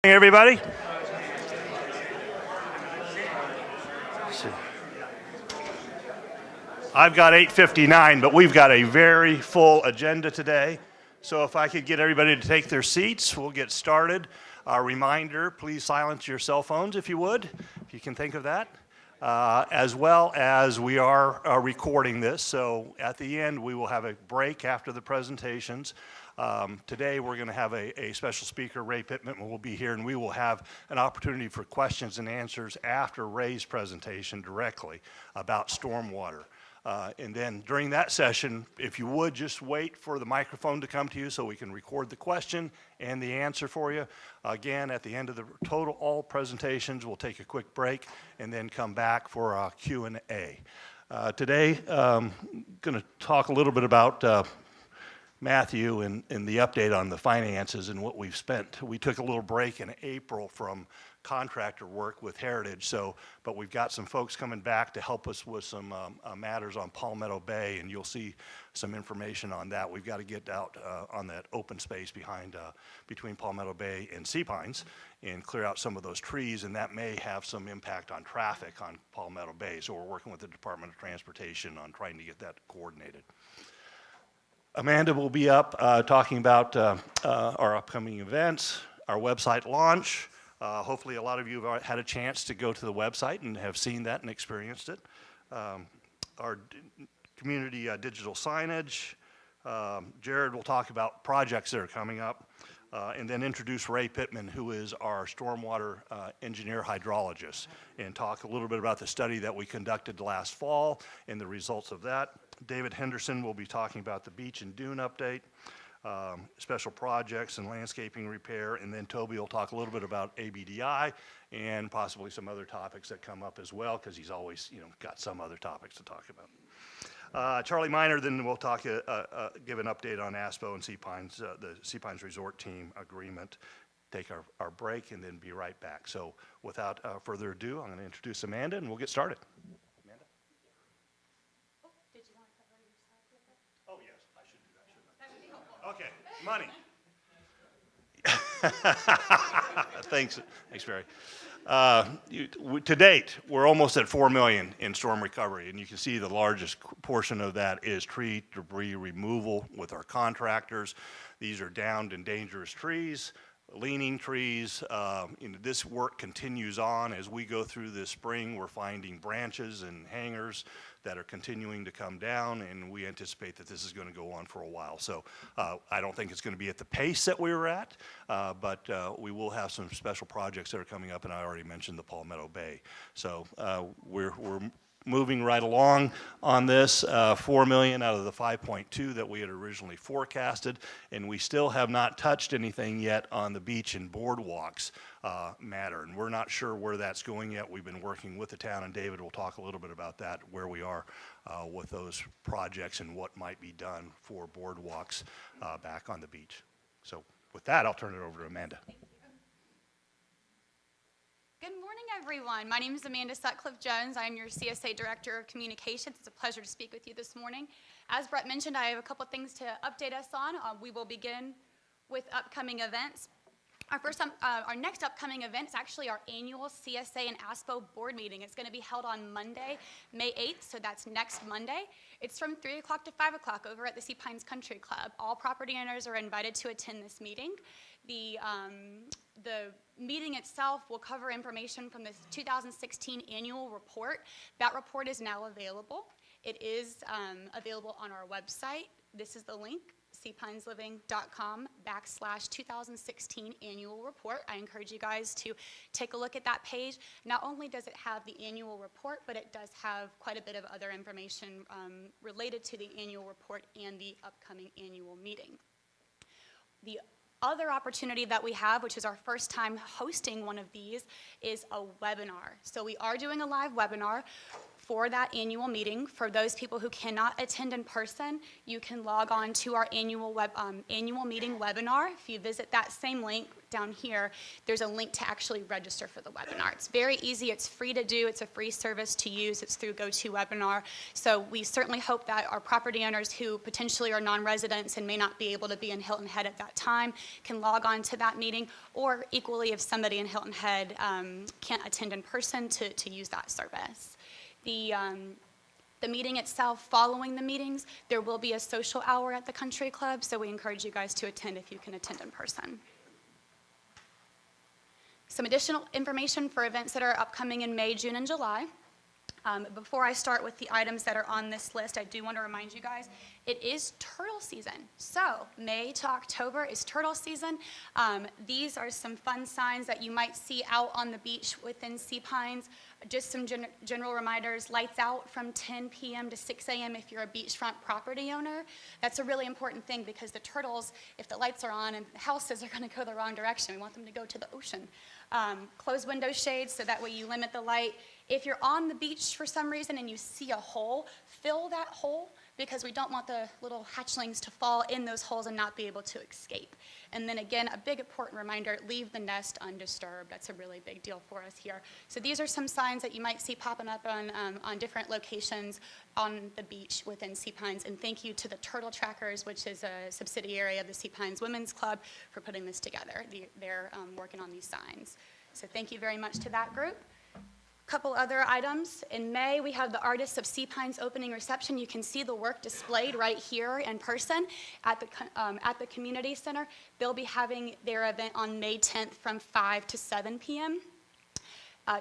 Hey, everybody. I've got 8:59, but we've got a very full agenda today. So if I could get everybody to take their seats, we'll get started. A reminder, please silence your cell phones if you would, if you can think of that. As well as we are recording this, so at the end we will have a break after the presentations. Today we're going to have a special speaker, Ray Pittman, will be here, and we will have an opportunity for questions and answers after Ray's presentation directly about stormwater. And then during that session, if you would just wait for the microphone to come to you so we can record the question and the answer for you. Again, at the end of the all presentations, we'll take a quick break and then come back for a Q&A. Today, I'm going to talk a little bit about Matthew and the update on the finances and what we've spent. We took a little break in April from contractor work with Heritage, but we've got some folks coming back to help us with some matters on Palmetto Bay, and you'll see some information on that. We've got to get out on that open space between Palmetto Bay and Sea Pines and clear out some of those trees, and that may have some impact on traffic on Palmetto Bay. So we're working with the Department of Transportation on trying to get that coordinated. Amanda will be up talking about our upcoming events, our website launch. Hopefully a lot of you have had a chance to go to the website and have seen that and experienced it. Our community digital signage. Jared will talk about projects that are coming up. And then introduce Ray Pittman, who is our stormwater engineer hydrologist, and talk a little bit about the study that we conducted last fall and the results of that. David Henderson will be talking about the beach and dune update, special projects and landscaping repair, and then Toby will talk a little bit about ABDI and possibly some other topics that come up as well, because he's always got some other topics to talk about. Charlie Miner then will talk, give an update on ASPO and Sea Pines, the Sea Pines Resort Team agreement, take our break, and then be right back. So without further ado, I'm going to introduce Amanda, and we'll get started. Amanda? Oh, did you want to cover your slide real quick? Oh, yes, I should do that, shouldn't I? Okay, money. Thanks, Barry. To date, we're almost at $4 million in storm recovery, and you can see the largest portion of that is tree debris removal with our contractors. These are downed and dangerous trees, leaning trees. This work continues on as we go through this spring. We're finding branches and hangers that are continuing to come down, and we anticipate that this is going to go on for a while. So I don't think it's going to be at the pace that we were at, but we will have some special projects that are coming up, and I already mentioned the Palmetto Bay. So we're moving right along on this, $4 million out of the 5.2 that we had originally forecasted, and we still have not touched anything yet on the beach and boardwalks matter, and we're not sure where that's going yet. We've been working with the town, and David will talk a little bit about that, where we are with those projects and what might be done for boardwalks back on the beach. So with that, I'll turn it over to Amanda. Good morning, everyone. My name is Amanda Sutcliffe-Jones. I am your CSA Director of Communications. It's a pleasure to speak with you this morning. As Brett mentioned, I have a couple things to update us on. We will begin with upcoming events. Our next upcoming event is actually our annual CSA and ASPO board meeting. It's going to be held on Monday, May 8th, so that's next Monday. It's from 3 o'clock to 5 o'clock over at the Sea Pines Country Club. All property owners are invited to attend this meeting. The meeting itself will cover information from the 2016 annual report. That report is now available. It is available on our website. This is the link, seapinesliving.com/2016 annual report. I encourage you guys to take a look at that page. Not only does it have the annual report, but it does have quite a bit of other information related to the annual report and the upcoming annual meeting. The other opportunity that we have, which is our first time hosting one of these, is a webinar. So we are doing a live webinar for that annual meeting. For those people who cannot attend in person, you can log on to our annual meeting webinar. If you visit that same link down here, there's a link to actually register for the webinar. It's very easy, it's free to do, it's a free service to use, it's through GoToWebinar. So we certainly hope that our property owners who potentially are non-residents and may not be able to be in Hilton Head at that time can log on to that meeting, or equally if somebody in Hilton Head can't attend in person to use that service. The meeting itself, following the meetings, there will be a social hour at the country club, so we encourage you guys to attend if you can attend in person. Some additional information for events that are upcoming in May, June, and July. Before I start with the items that are on this list, I do want to remind you guys, it is turtle season. So May to October is turtle season. These are some fun signs that you might see out on the beach within Sea Pines. Just some general reminders: lights out from 10 p.m. to 6 a.m. if you're a beachfront property owner. That's a really important thing because the turtles, if the lights are on and the houses are going to go the wrong direction, we want them to go to the ocean. Close window shades so that way you limit the light. If you're on the beach for some reason and you see a hole, fill that hole, because we don't want the little hatchlings to fall in those holes and not be able to escape. And then again, a big important reminder, leave the nest undisturbed. That's a really big deal for us here. So these are some signs that you might see popping up on different locations on the beach within Sea Pines. And thank you to the Turtle Trackers, which is a subsidiary of the Sea Pines Women's Club, for putting this together. They're working on these signs. So thank you very much to that group. Couple other items. In May, we have the Artists of Sea Pines opening reception. You can see the work displayed right here in person at the community center. They'll be having their event on May 10th from 5 to 7 p.m.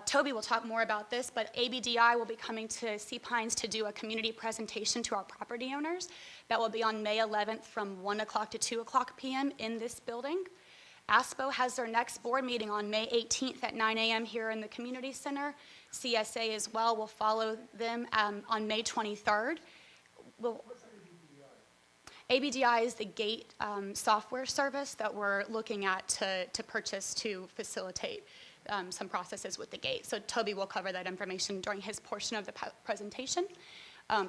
Toby will talk more about this, but ABDI will be coming to Sea Pines to do a community presentation to our property owners. That will be on May 11th from 1 o'clock to 2 o'clock p.m. in this building. ASPO has their next board meeting on May 18th at 9 a.m. here in the community center. CSA as well will follow them on May 23rd. ABDI is the gate software service that we're looking at to purchase to facilitate some processes with the gate. So Toby will cover that information during his portion of the presentation.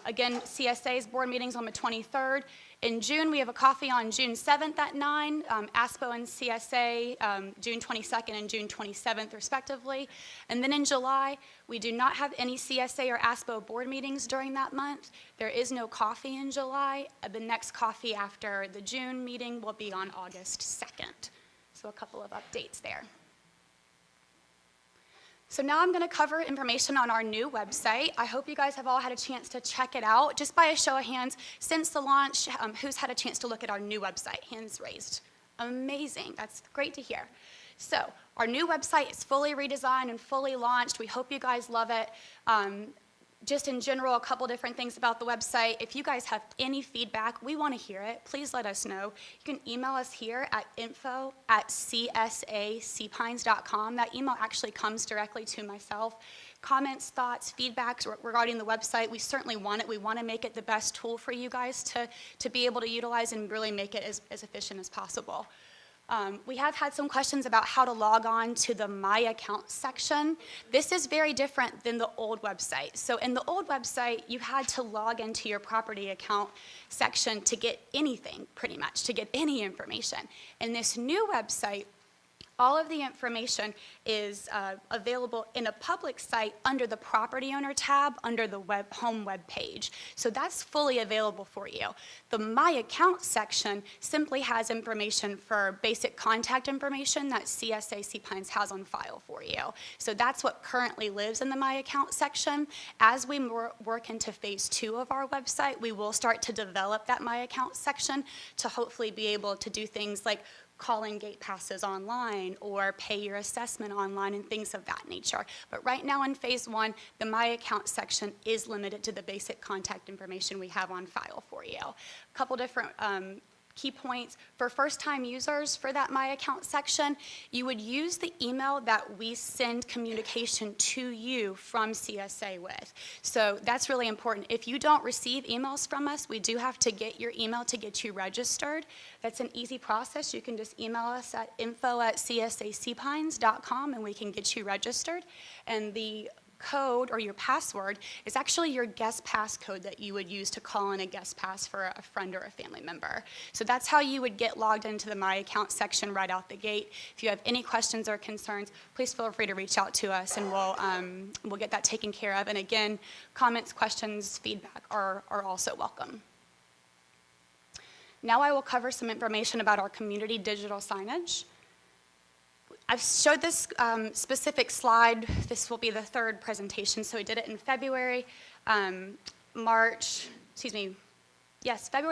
Again, CSA's board meeting's on the 23rd. In June, we have a coffee on June 7th at 9, ASPO and CSA June 22nd and June 27th, respectively. And then in July, we do not have any CSA or ASPO board meetings during that month. There is no coffee in July. The next coffee after the June meeting will be on August 2nd. So a couple of updates there. So now I'm going to cover information on our new website. I hope you guys have all had a chance to check it out. Just by a show of hands, since the launch, who's had a chance to look at our new website? Hands raised. Amazing. That's great to hear. So our new website is fully redesigned and fully launched. We hope you guys love it. Just in general, a couple different things about the website. If you guys have any feedback, we want to hear it. Please let us know. You can email us here at info@csaseapines.com. That email actually comes directly to myself. Comments, thoughts, feedbacks regarding the website, we certainly want it. We want to make it the best tool for you guys to be able to utilize and really make it as efficient as possible. We have had some questions about how to log on to the My Account section. This is very different than the old website. So in the old website, you had to log into your property account section to get anything, pretty much, to get any information. In this new website, all of the information is available in a public site under the property owner tab under the home web page. So that's fully available for you. The My Account section simply has information for basic contact information that CSA Sea Pines has on file for you. So that's what currently lives in the My Account section. As we work into phase 2 of our website, we will start to develop that My Account section to hopefully be able to do things like calling gate passes online or pay your assessment online and things of that nature. But right now in phase 1, the My Account section is limited to the basic contact information we have on file for you. A couple different key points. For first-time users for that My Account section, you would use the email that we send communication to you from CSA with. So that's really important. If you don't receive emails from us, we do have to get your email to get you registered. That's an easy process. You can just email us at info@csaseapines.com and we can get you registered. And the code or your password is actually your guest pass code that you would use to call in a guest pass for a friend or a family member. So that's how you would get logged into the My Account section right out the gate. If you have any questions or concerns, please feel free to reach out to us and we'll get that taken care of. And again, comments, questions, feedback are also welcome. Now I will cover some information about our community digital signage. I've showed this specific slide. This will be the third presentation. So we did it in February, February,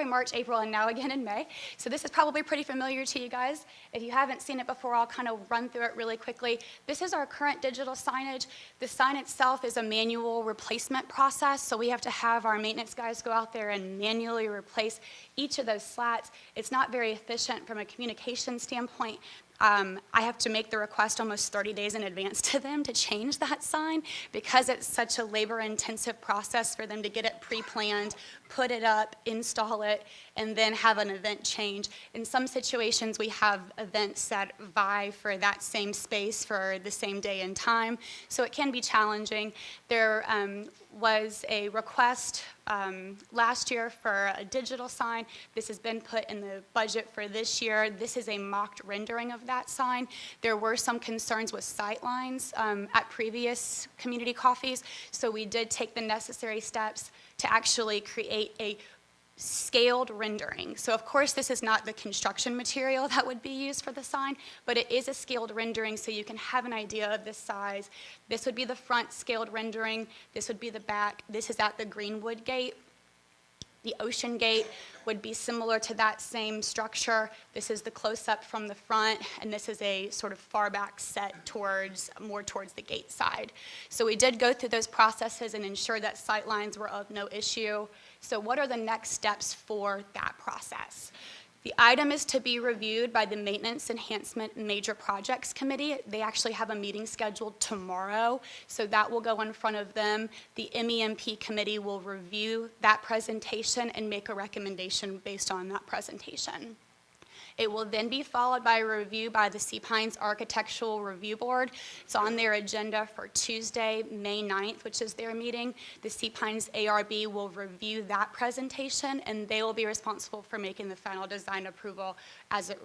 March, April, and now again in May. So this is probably pretty familiar to you guys. If you haven't seen it before, I'll kind of run through it really quickly. This is our current digital signage. The sign itself is a manual replacement process, so we have to have our maintenance guys go out there and manually replace each of those slats. It's not very efficient from a communication standpoint. I have to make the request almost 30 days in advance to them to change that sign because it's such a labor-intensive process for them to get it pre-planned, put it up, install it, and then have an event change. In some situations, we have events that vie for that same space for the same day and time, so it can be challenging. There was a request last year for a digital sign. This has been put in the budget for this year. This is a mocked rendering of that sign. There were some concerns with sight lines at previous community coffees, so we did take the necessary steps to actually create a scaled rendering. So of course this is not the construction material that would be used for the sign, but it is a scaled rendering so you can have an idea of the size. This would be the front scaled rendering, this would be the back, this is at the Greenwood Gate. The Ocean Gate would be similar to that same structure. This is the close-up from the front, and this is a sort of far back set more towards the gate side. So we did go through those processes and ensure that sight lines were of no issue. So what are the next steps for that process? The item is to be reviewed by the Maintenance Enhancement and Major Projects Committee. They actually have a meeting scheduled tomorrow, so that will go in front of them. The MEMP committee will review that presentation and make a recommendation based on that presentation. It will then be followed by a review by the Sea Pines Architectural Review Board. It's on their agenda for Tuesday, May 9th, which is their meeting. The Sea Pines ARB will review that presentation, and they will be responsible for making the final design approval as it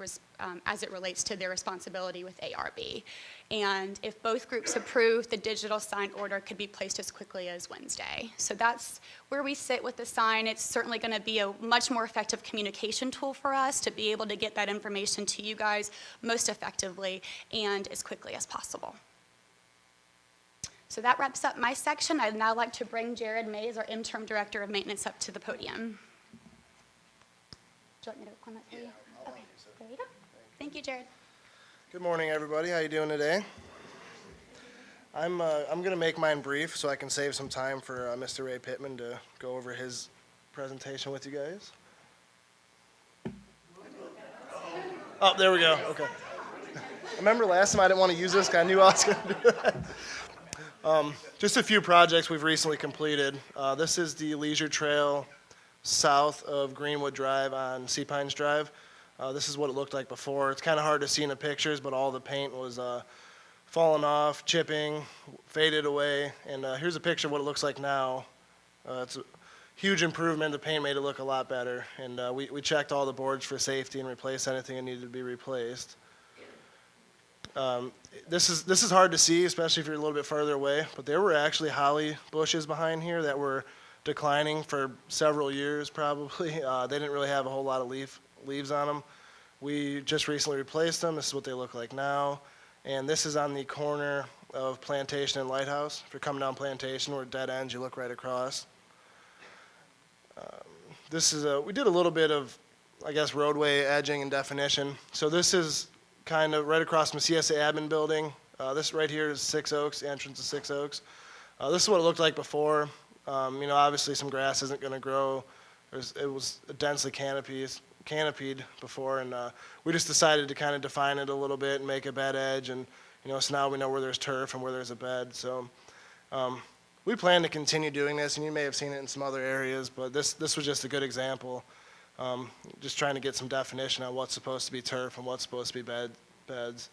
relates to their responsibility with ARB. And if both groups approve, the digital sign order could be placed as quickly as Wednesday. So that's where we sit with the sign. It's certainly going to be a much more effective communication tool for us to be able to get that information to you guys most effectively and as quickly as possible. So that wraps up my section. I'd now like to bring Jared Mays, our Interim Director of Maintenance, up to the podium. Do you want me to record that for you? Okay, there you go. Thank you, Jared. Good morning, everybody. How you doing today? I'm going to make mine brief so I can save some time for Mr. Ray Pittman to go over his presentation with you guys. Oh, there we go. Okay. Remember last time I didn't want to use this because I knew I was going to do that. Just a few projects we've recently completed. This is the Leisure Trail south of Greenwood Drive on Sea Pines Drive. This is what it looked like before. It's kind of hard to see in the pictures, but all the paint was falling off, chipping, faded away. And here's a picture of what it looks like now. It's a huge improvement. The paint made it look a lot better. And we checked all the boards for safety and replaced anything that needed to be replaced. This is hard to see, especially if you're a little bit further away, but there were actually holly bushes behind here that were declining for several years probably. They didn't really have a whole lot of leaves on them. We just recently replaced them. This is what they look like now. And this is on the corner of Plantation and Lighthouse. If you're coming down Plantation where it dead ends, you look right across. We did a little bit of, I guess, roadway edging and definition. So this is kind of right across from the CSA admin building. This right here is Six Oaks, the entrance to Six Oaks. This is what it looked like before. Obviously some grass isn't going to grow. It was densely canopied before, and we just decided to kind of define it a little bit and make a bed edge, and so now we know where there's turf and where there's a bed. So we plan to continue doing this, and you may have seen it in some other areas, but this was just a good example. Just trying to get some definition on what's supposed to be turf and what's supposed to be beds.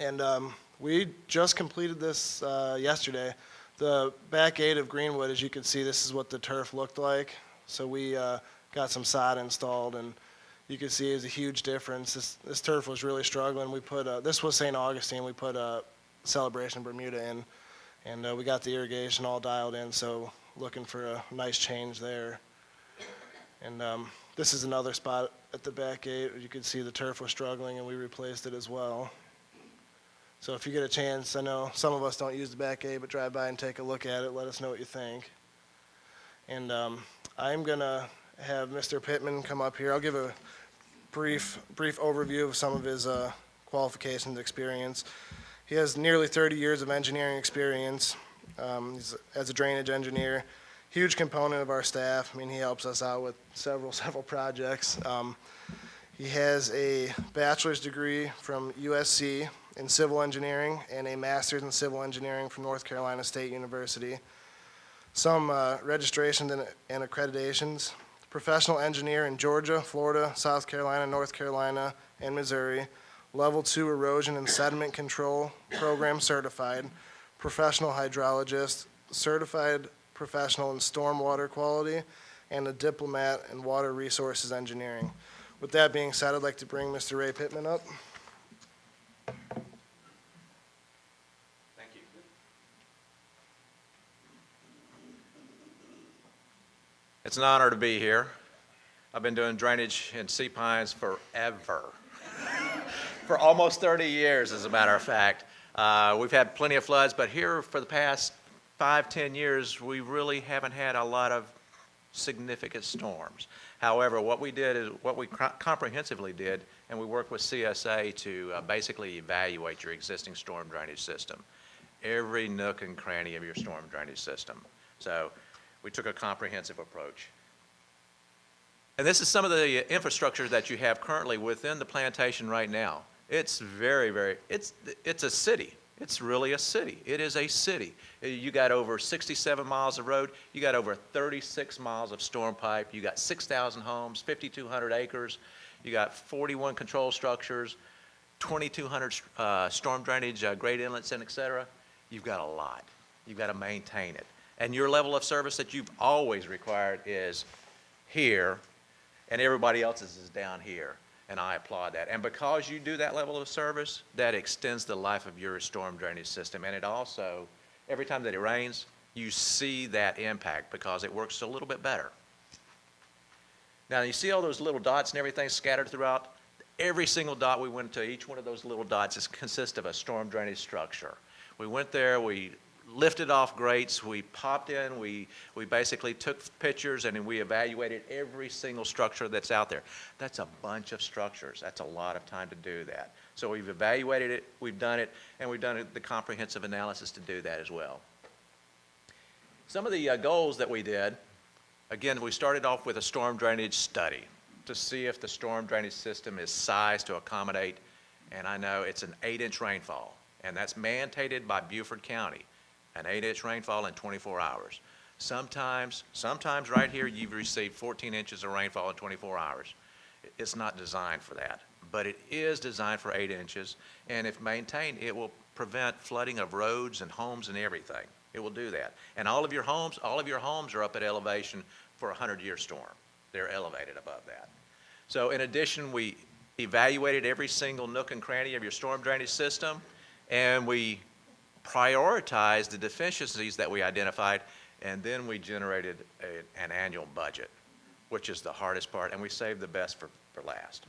And we just completed this yesterday. The back gate of Greenwood, as you can see, this is what the turf looked like. So we got some sod installed, and you can see it's a huge difference. This turf was really struggling. We put this was St. Augustine. We put a Celebration Bermuda in, and we got the irrigation all dialed in. So looking for a nice change there. And this is another spot at the back gate. You can see the turf was struggling, and we replaced it as well. So if you get a chance, I know some of us don't use the back gate, but drive by and take a look at it. Let us know what you think. And I'm going to have Mr. Pittman come up here. I'll give a brief overview of some of his qualifications experience. He has nearly 30 years of engineering experience as a drainage engineer. Huge component of our staff. I mean, he helps us out with several projects. He has a bachelor's degree from USC in civil engineering and a master's in civil engineering from North Carolina State University. Some registrations and accreditations. Professional engineer in Georgia, Florida, South Carolina, North Carolina, and Missouri. Level 2 erosion and sediment control program certified. Professional hydrologist, certified professional in stormwater quality, and a diplomat in water resources engineering. With that being said, I'd like to bring Mr. Ray Pittman up. Thank you. It's an honor to be here. I've been doing drainage in Sea Pines forever. For almost 30 years, as a matter of fact. We've had plenty of floods, but here for the past 5-10 years, we really haven't had a lot of significant storms. However, what we did is what we comprehensively did, and we worked with CSA to basically evaluate your existing storm drainage system, every nook and cranny of your storm drainage system. So we took a comprehensive approach. And this is some of the infrastructure that you have currently within the plantation right now. It's very, it's a city. It's really a city. It is a city. You got over 67 miles of road. You got over 36 miles of storm pipe. You got 6,000 homes, 5,200 acres. You got 41 control structures, 2,200 storm drainage, grade inlets, and et cetera. You've got a lot. You've got to maintain it. And your level of service that you've always required is here, and everybody else's is down here. And I applaud that. And because you do that level of service, that extends the life of your storm drainage system. And it also, every time that it rains, you see that impact because it works a little bit better. Now, you see all those little dots and everything scattered throughout? Every single dot we went to, each one of those little dots consists of a storm drainage structure. We went there, we lifted off grates, we popped in, we basically took pictures, and then we evaluated every single structure that's out there. That's a bunch of structures. That's a lot of time to do that. So we've evaluated it, we've done it, and we've done the comprehensive analysis to do that as well. Some of the goals that we did, again, we started off with a storm drainage study to see if the storm drainage system is sized to accommodate, and I know it's an 8-inch rainfall, and that's mandated by Beaufort County. An 8-inch rainfall in 24 hours. Sometimes right here, you've received 14 inches of rainfall in 24 hours. It's not designed for that, but it is designed for 8 inches, and if maintained, it will prevent flooding of roads and homes and everything. It will do that. And all of your homes are up at elevation for a 100-year storm. They're elevated above that. So in addition, we evaluated every single nook and cranny of your storm drainage system, and we prioritized the deficiencies that we identified, and then we generated an annual budget, which is the hardest part, and we saved the best for last.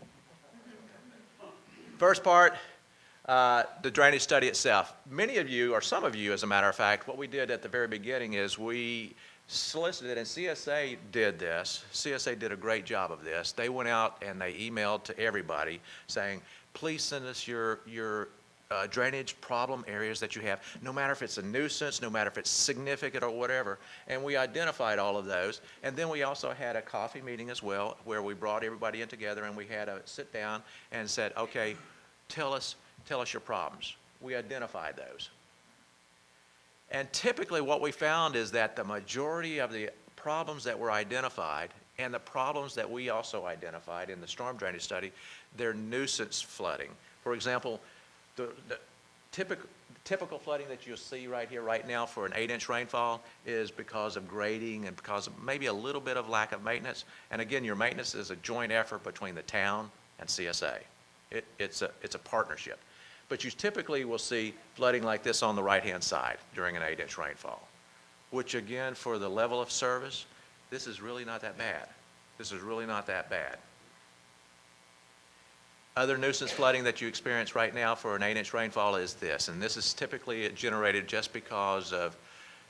First part, the drainage study itself. Many of you, or some of you as a matter of fact, what we did at the very beginning is we solicited, and CSA did this. CSA did a great job of this. They went out and they emailed to everybody saying, please send us your drainage problem areas that you have, no matter if it's a nuisance, no matter if it's significant or whatever. And we identified all of those. And then we also had a coffee meeting as well, where we brought everybody in together and we had a sit down and said, okay, tell us your problems. We identified those. And typically what we found is that the majority of the problems that were identified and the problems that we also identified in the storm drainage study, they're nuisance flooding. For example, typical flooding that you'll see right here, right now for an 8-inch rainfall is because of grading and because of maybe a little bit of lack of maintenance. And again, your maintenance is a joint effort between the town and CSA. It's a partnership. But you typically will see flooding like this on the right-hand side during an 8-inch rainfall, which again, for the level of service, this is really not that bad. This is really not that bad. Other nuisance flooding that you experience right now for an 8-inch rainfall is this, and this is typically generated just because of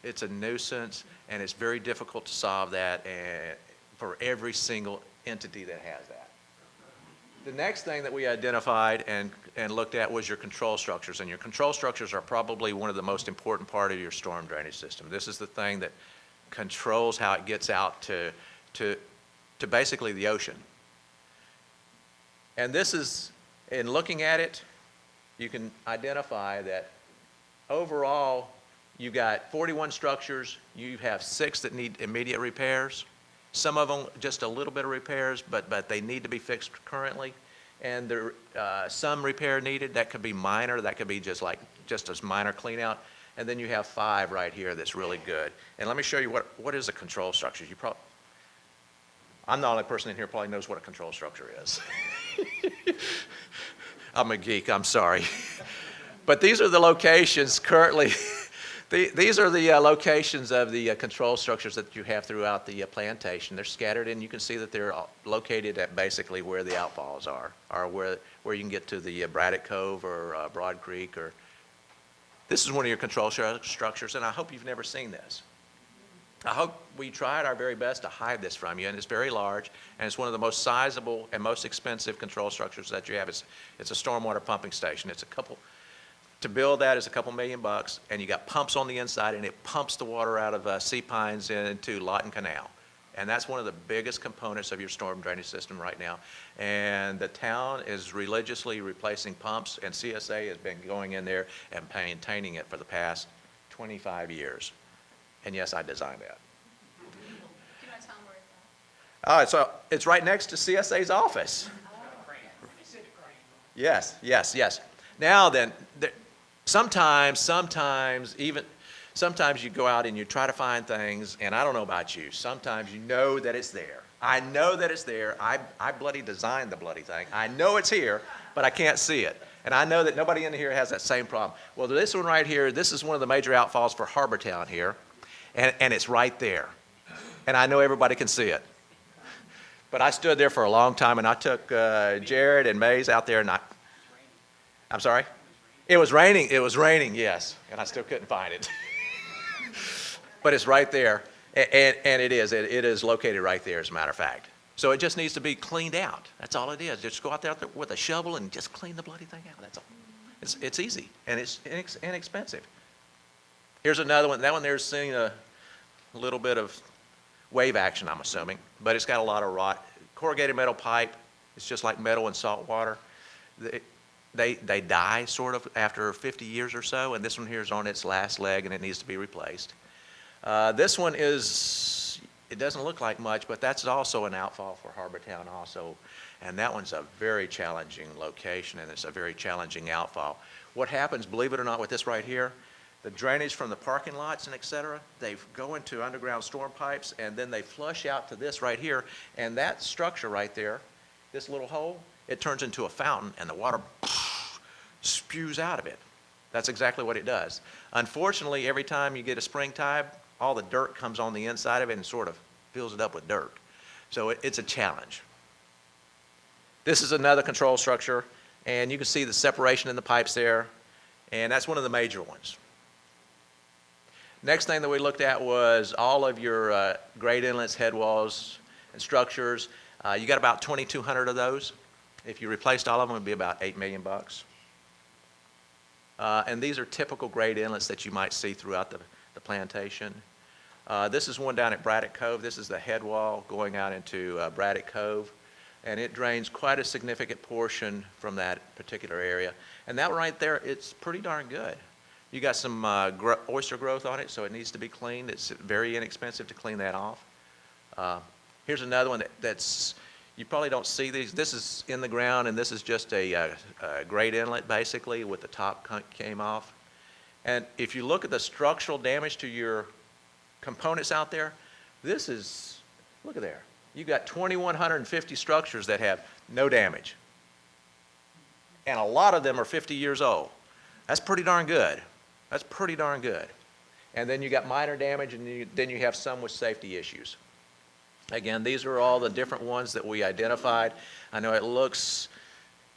it's a nuisance and it's very difficult to solve that for every single entity that has that. The next thing that we identified and looked at was your control structures, and your control structures are probably one of the most important part of your storm drainage system. This is the thing that controls how it gets out to basically the ocean. And this is, in looking at it, you can identify that overall, you've got 41 structures. You have 6 that need immediate repairs. Some of them just a little bit of repairs, but they need to be fixed currently. And there some repair needed. That could be minor. That could be just a minor clean out. And then you have 5 right here that's really good. And let me show you what is a control structure. I'm the only person in here probably knows what a control structure is. I'm a geek, I'm sorry. But these are the locations currently, these are the locations of the control structures that you have throughout the plantation. They're scattered, and you can see that they're located at basically where the outfalls are, or where you can get to the Braddock Cove or Broad Creek. This is one of your control structures, and I hope you've never seen this. I hope we tried our very best to hide this from you, and it's very large, and it's one of the most sizable and most expensive control structures that you have. It's a stormwater pumping station. To build that is a couple $1 million, and you got pumps on the inside, and it pumps the water out of Sea Pines into Lawton Canal. And that's one of the biggest components of your storm drainage system right now. And the town is religiously replacing pumps, and CSA has been going in there and maintaining it for the past 25 years. And yes, I designed that. Do you want to tell them where it's at? Oh, so it's right next to CSA's office. Yes. Now then, sometimes you go out and you try to find things, and I don't know about you, sometimes you know that it's there. I know that it's there. I bloody designed the bloody thing. I know it's here, but I can't see it. And I know that nobody in here has that same problem. Well, this one right here, this is one of the major outfalls for Harbortown here. And it's right there. And I know everybody can see it. But I stood there for a long time, and I took Jared and Mays out there, and I'm sorry? It was raining, yes. And I still couldn't find it. But it's right there. And it is located right there, as a matter of fact. So it just needs to be cleaned out. That's all it is. Just go out there with a shovel and just clean the bloody thing out. That's all. It's easy, and it's inexpensive. Here's another one. That one there's seeing a little bit of wave action, I'm assuming, but it's got a lot of rot. Corrugated metal pipe, it's just like metal and salt water. They die sort of after 50 years or so, and this one here is on its last leg, and it needs to be replaced. This one it doesn't look like much, but that's also an outfall for Harbortown also, and that one's a very challenging location, and it's a very challenging outfall. What happens, believe it or not, with this right here, the drainage from the parking lots and et cetera, they go into underground storm pipes, and then they flush out to this right here, and that structure right there, this little hole, it turns into a fountain, and the water spews out of it. That's exactly what it does. Unfortunately, every time you get a springtide, all the dirt comes on the inside of it and sort of fills it up with dirt. So it's a challenge. This is another control structure, and you can see the separation in the pipes there, and that's one of the major ones. Next thing that we looked at was all of your grade inlets, head walls, and structures. You got about 2,200 of those. If you replaced all of them, it would be about $8 million. And these are typical grade inlets that you might see throughout the plantation. This is one down at Braddock Cove. This is the head wall going out into Braddock Cove. And it drains quite a significant portion from that particular area. And that right there, it's pretty darn good. You got some oyster growth on it, so it needs to be cleaned. It's very inexpensive to clean that off. Here's another one that's You probably don't see these. This is in the ground, and this is just a grate inlet, basically, with the top came off. And if you look at the structural damage to your components out there, this is, look at there. You've got 2,150 structures that have no damage. And a lot of them are 50 years old. That's pretty darn good. That's pretty darn good. And then you got minor damage, and then you have some with safety issues. Again, these are all the different ones that we identified. I know it looks,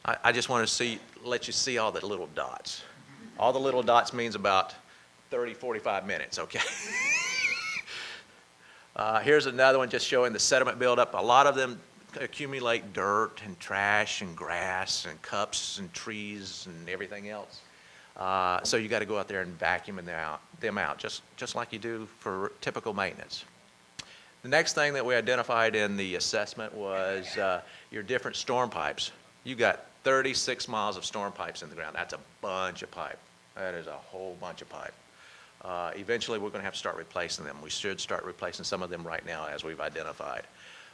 I just want to let you see all the little dots. All the little dots means about 30, 45 minutes, okay? Here's another one just showing the sediment buildup. A lot of them accumulate dirt and trash and grass and cups and trees and everything else. So you got to go out there and vacuum them out, just like you do for typical maintenance. The next thing that we identified in the assessment was your different storm pipes. You got 36 miles of storm pipes in the ground. That's a bunch of pipe. That is a whole bunch of pipe. Eventually, we're going to have to start replacing them. We should start replacing some of them right now, as we've identified.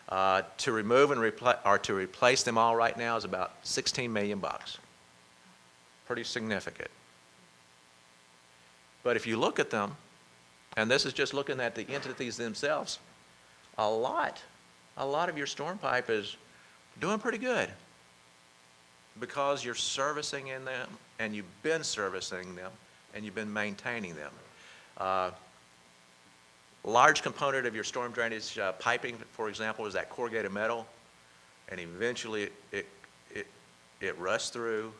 To remove and to replace them all right now is about 16 million bucks. Pretty significant. But if you look at them, and this is just looking at the entities themselves, a lot of your storm pipe is doing pretty good because you're servicing in them, and you've been servicing them, and you've been maintaining them. Large component of your storm drainage piping, for example, is that corrugated metal, and eventually it rusts through,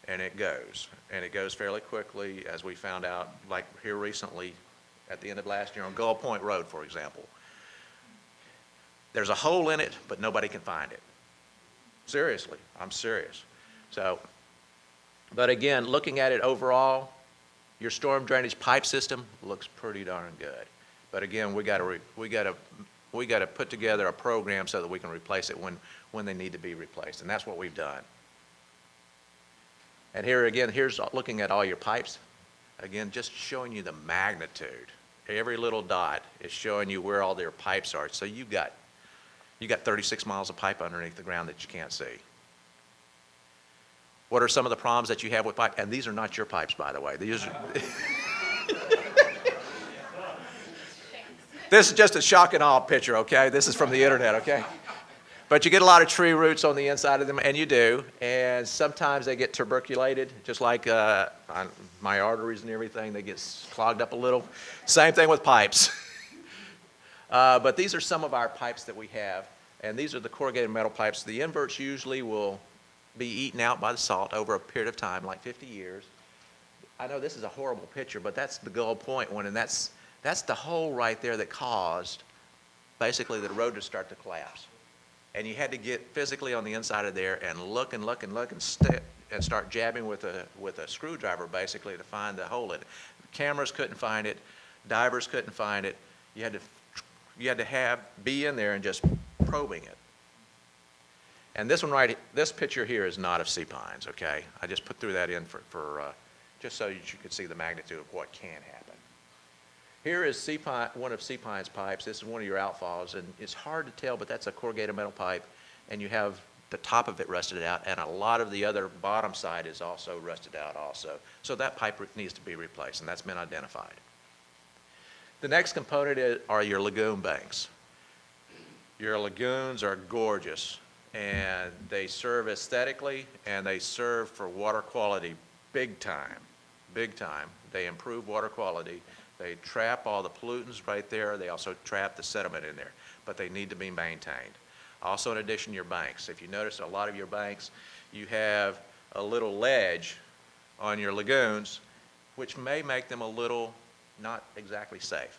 and it goes fairly quickly, as we found out, like here recently at the end of last year on Gull Point Road, for example. There's a hole in it, but nobody can find it. Seriously, I'm serious. So, but again, looking at it overall, your storm drainage pipe system looks pretty darn good. But again, we got to put together a program so that we can replace it when they need to be replaced, and that's what we've done. And here again, here's looking at all your pipes. Again, just showing you the magnitude. Every little dot is showing you where all their pipes are. So you got 36 miles of pipe underneath the ground that you can't see. What are some of the problems that you have with pipe? And these are not your pipes, by the way. These are This is just a shock and awe picture, okay? This is from the internet, okay? But you get a lot of tree roots on the inside of them, and you do. And sometimes they get tuberculated, just like my arteries and everything. They get clogged up a little. Same thing with pipes. But these are some of our pipes that we have. And these are the corrugated metal pipes. The inverts usually will be eaten out by the salt over a period of time, like 50 years. I know this is a horrible picture, but that's the Gull Point one, and that's the hole right there that caused basically the road to start to collapse. And you had to get physically on the inside of there and look and start jabbing with a screwdriver basically to find the hole in it. Cameras couldn't find it, divers couldn't find it. You had to be in there and just probing it. And this picture here is not of sea pines, okay? I just threw that in for just so you could see the magnitude of what can happen. Here is one of sea pine's pipes. This is one of your outfalls, and it's hard to tell, but that's a corrugated metal pipe, and you have the top of it rusted out, and a lot of the other bottom side is also rusted out also. So that pipe needs to be replaced, and that's been identified. The next component are your lagoon banks. Your lagoons are gorgeous, and they serve aesthetically, and they serve for water quality big time, big time. They improve water quality. They trap all the pollutants right there. They also trap the sediment in there, but they need to be maintained. Also, in addition, your banks. If you notice, a lot of your banks, you have a little ledge on your lagoons, which may make them a little not exactly safe.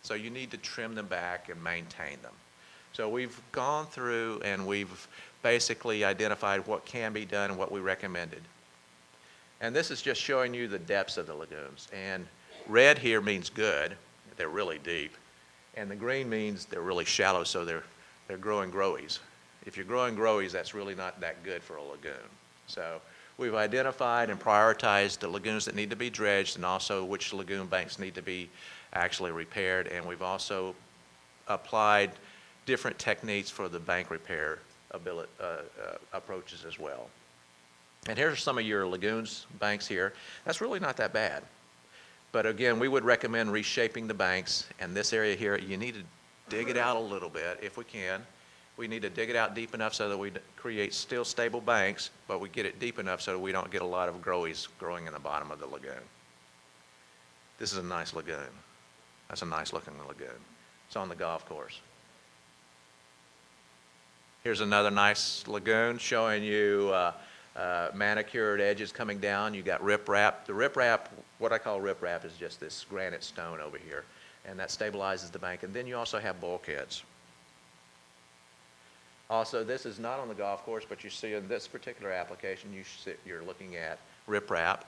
So you need to trim them back and maintain them. So we've gone through and we've basically identified what can be done and what we recommended. And this is just showing you the depths of the lagoons. And red here means good, they're really deep. And the green means they're really shallow, so they're growing growies. If you're growing growies, that's really not that good for a lagoon. So we've identified and prioritized the lagoons that need to be dredged and also which lagoon banks need to be actually repaired. And we've also applied different techniques for the bank repair approaches as well. And here's some of your lagoons banks here. That's really not that bad. But again, we would recommend reshaping the banks. And this area here, you need to dig it out a little bit if we can. We need to dig it out deep enough so that we create still stable banks, but we get it deep enough so that we don't get a lot of growies growing in the bottom of the lagoon. This is a nice lagoon. That's a nice looking lagoon. It's on the golf course. Here's another nice lagoon showing you manicured edges coming down. You got riprap. The riprap, what I call riprap, is just this granite stone over here, and that stabilizes the bank. And then you also have bulkheads. Also, this is not on the golf course, but you see in this particular application, you're looking at riprap,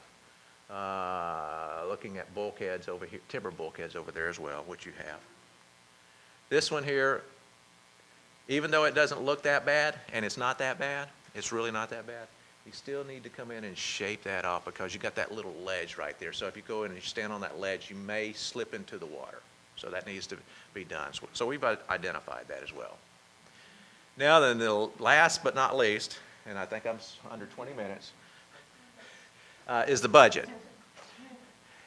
looking at bulkheads over here, timber bulkheads over there as well, which you have. This one here, even though it doesn't look that bad, and it's not that bad, it's really not that bad, you still need to come in and shape that off because you got that little ledge right there. So if you go in and you stand on that ledge, you may slip into the water. So that needs to be done. So we've identified that as well. Now then, the last but not least, and I think I'm under 20 minutes, is the budget.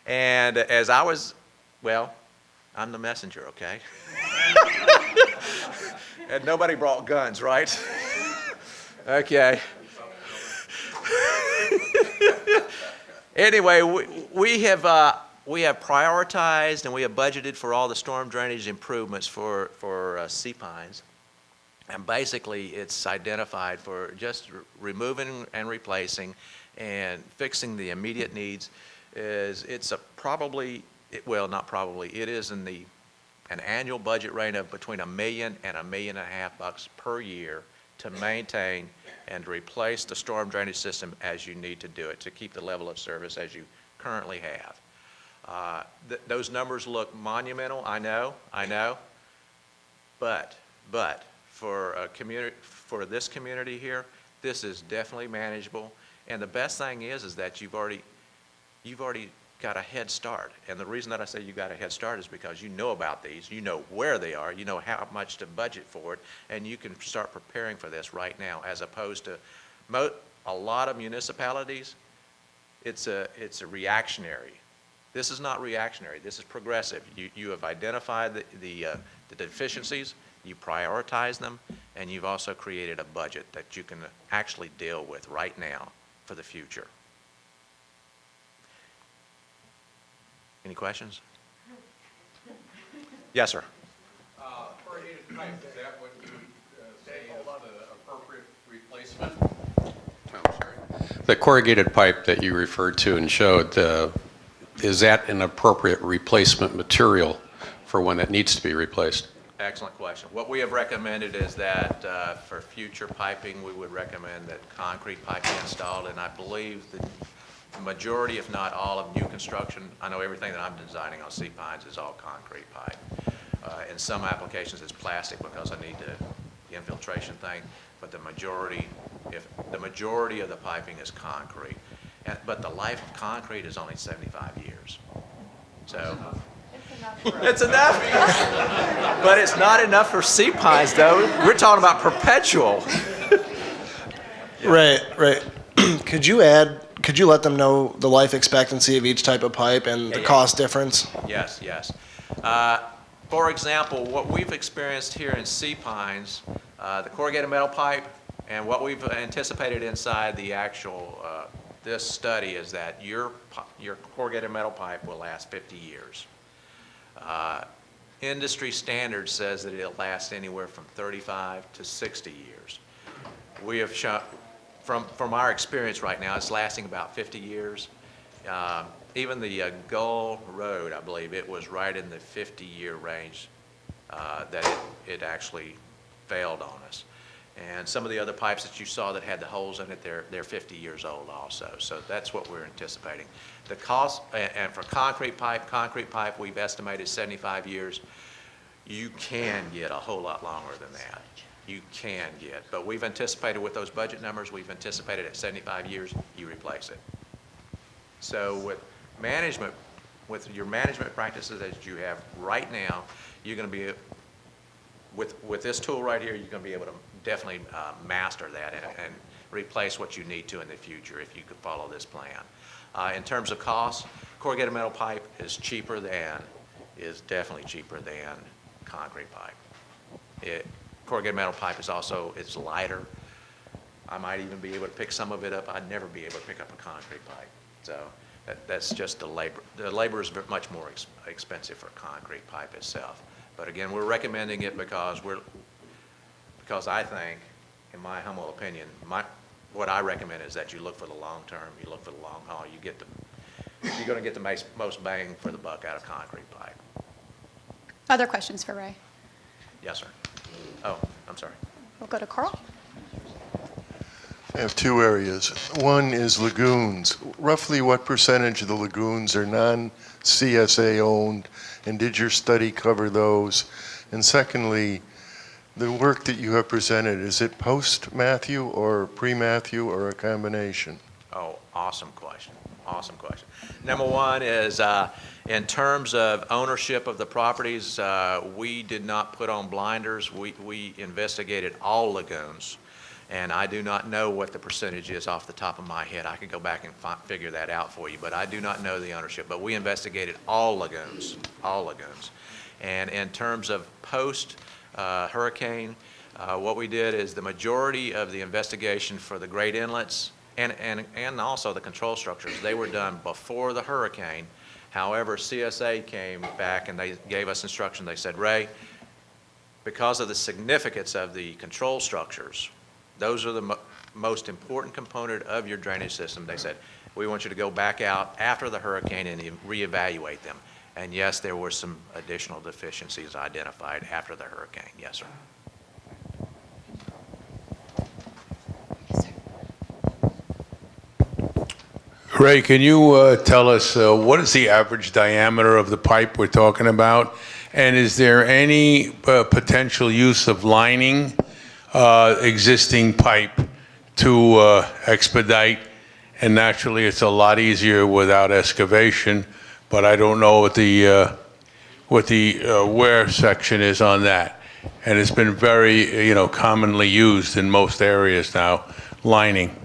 And as I was, well, I'm the messenger, okay? And nobody brought guns, right? Okay. Anyway, we have prioritized and we have budgeted for all the storm drainage improvements for Sea Pines. And basically, it's identified for just removing and replacing and fixing the immediate needs. It's probably, well, not probably, it is in an annual budget rate of between $1 million and $1.5 million per year to maintain and replace the storm drainage system as you need to do it, to keep the level of service as you currently have. Those numbers look monumental, I know, but for this community here, this is definitely manageable. And the best thing is that you've already got a head start. And the reason that I say you got a head start is because you know about these, you know where they are, you know how much to budget for it, and you can start preparing for this right now, as opposed to a lot of municipalities, it's a reactionary. This is not reactionary, this is progressive. You have identified the deficiencies, you prioritize them, and you've also created a budget that you can actually deal with right now for the future. Any questions? Yes, sir. Corrugated pipe, is that what you say is the appropriate replacement? I'm sorry. The corrugated pipe that you referred to and showed, is that an appropriate replacement material for when it needs to be replaced? Excellent question. What we have recommended is that for future piping, we would recommend that concrete pipe be installed, and I believe the majority, if not all, of new construction, I know everything that I'm designing on Sea Pines is all concrete pipe. In some applications, it's plastic because I need the infiltration thing, but the majority of the piping is concrete. But the life of concrete is only 75 years. So it's enough. But it's not enough for Sea Pines, though. We're talking about perpetual. Right. Could you let them know the life expectancy of each type of pipe and the cost difference? Yes. For example, what we've experienced here in Sea Pines, the corrugated metal pipe, and what we've anticipated inside the actual this study is that your corrugated metal pipe will last 50 years. Industry standard says that it'll last anywhere from 35 to 60 years. We have shown, from our experience right now, it's lasting about 50 years. Even the Gull Road, I believe, it was right in the 50-year range that it actually failed on us. And some of the other pipes that you saw that had the holes in it, they're 50 years old also. So that's what we're anticipating. The cost, and for concrete pipe, we've estimated 75 years. You can get a whole lot longer than that. You can get, but we've anticipated with those budget numbers, we've anticipated at 75 years, you replace it. So with your management practices that you have right now, you're going to be, with this tool right here, you're going to be able to definitely master that and replace what you need to in the future if you could follow this plan. In terms of cost, corrugated metal pipe is definitely cheaper than concrete pipe. Corrugated metal pipe it's lighter. I might even be able to pick some of it up. I'd never be able to pick up a concrete pipe. So that's just the labor. The labor is much more expensive for concrete pipe itself. But again, we're recommending it because I think, in my humble opinion, what I recommend is that you look for the long term, you look for the long haul. You're going to get the most bang for the buck out of concrete pipe. Other questions for Ray? Yes, sir. Oh, I'm sorry. We'll go to Carl. I have two areas. One is lagoons. Roughly what percentage of the lagoons are non-CSA owned, and did your study cover those? And secondly, the work that you have presented, is it post-Matthew or pre-Matthew or a combination? Oh, awesome question. Awesome question. Number one is, in terms of ownership of the properties, we did not put on blinders. We investigated all lagoons, and I do not know what the percentage is off the top of my head. I could go back and figure that out for you, but I do not know the ownership. But we investigated all lagoons, all lagoons. And in terms of post-hurricane, what we did is the majority of the investigation for the great inlets and also the control structures, they were done before the hurricane. However, CSA came back and they gave us instruction. They said, Ray, because of the significance of the control structures, those are the most important component of your drainage system. They said, we want you to go back out after the hurricane and reevaluate them. And yes, there were some additional deficiencies identified after the hurricane. Yes, sir. Ray, can you tell us what is the average diameter of the pipe we're talking about? And is there any potential use of lining existing pipe to expedite? And naturally, it's a lot easier without excavation, but I don't know what the where section is on that. And it's been very, commonly used in most areas now, lining.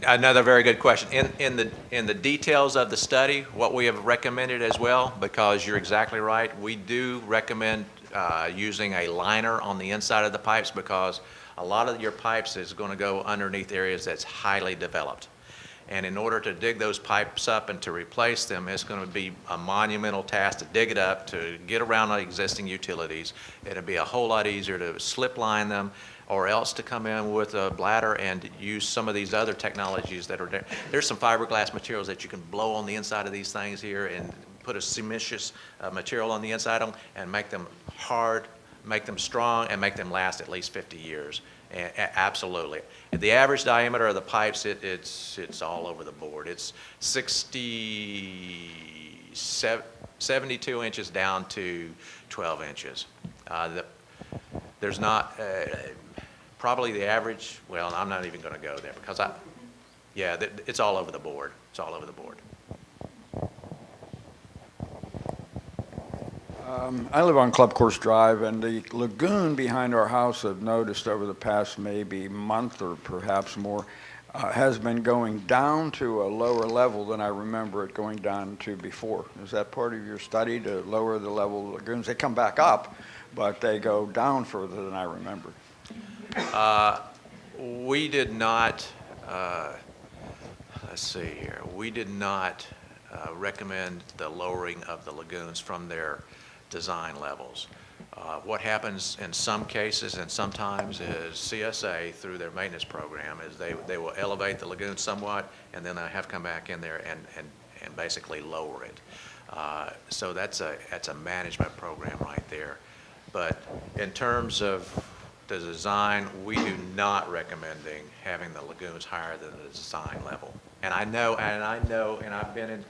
Another very good question. In the details of the study, what we have recommended as well, because you're exactly right, we do recommend using a liner on the inside of the pipes because a lot of your pipes is going to go underneath areas that's highly developed. And in order to dig those pipes up and to replace them, it's going to be a monumental task to dig it up, to get around the existing utilities. It'll be a whole lot easier to slip line them or else to come in with a bladder and use some of these other technologies that are there. There's some fiberglass materials that you can blow on the inside of these things here and put a cementitious material on the inside of them and make them hard, make them strong, and make them last at least 50 years. Absolutely. The average diameter of the pipes, it's all over the board. It's 72 inches down to 12 inches. There's not, probably the average, well, I'm not even going to go there because it's all over the board. It's all over the board. I live on Club Course Drive, and the lagoon behind our house, I've noticed over the past maybe month or perhaps more, has been going down to a lower level than I remember it going down to before. Is that part of your study to lower the level of lagoons? They come back up, but they go down further than I remember. We did not, let's see here, we did not recommend the lowering of the lagoons from their design levels. What happens in some cases and sometimes is CSA, through their maintenance program, is they will elevate the lagoon somewhat and then they have to come back in there and basically lower it. So that's a management program right there. But in terms of the design, we do not recommending having the lagoons higher than the design level. And I know, and I've been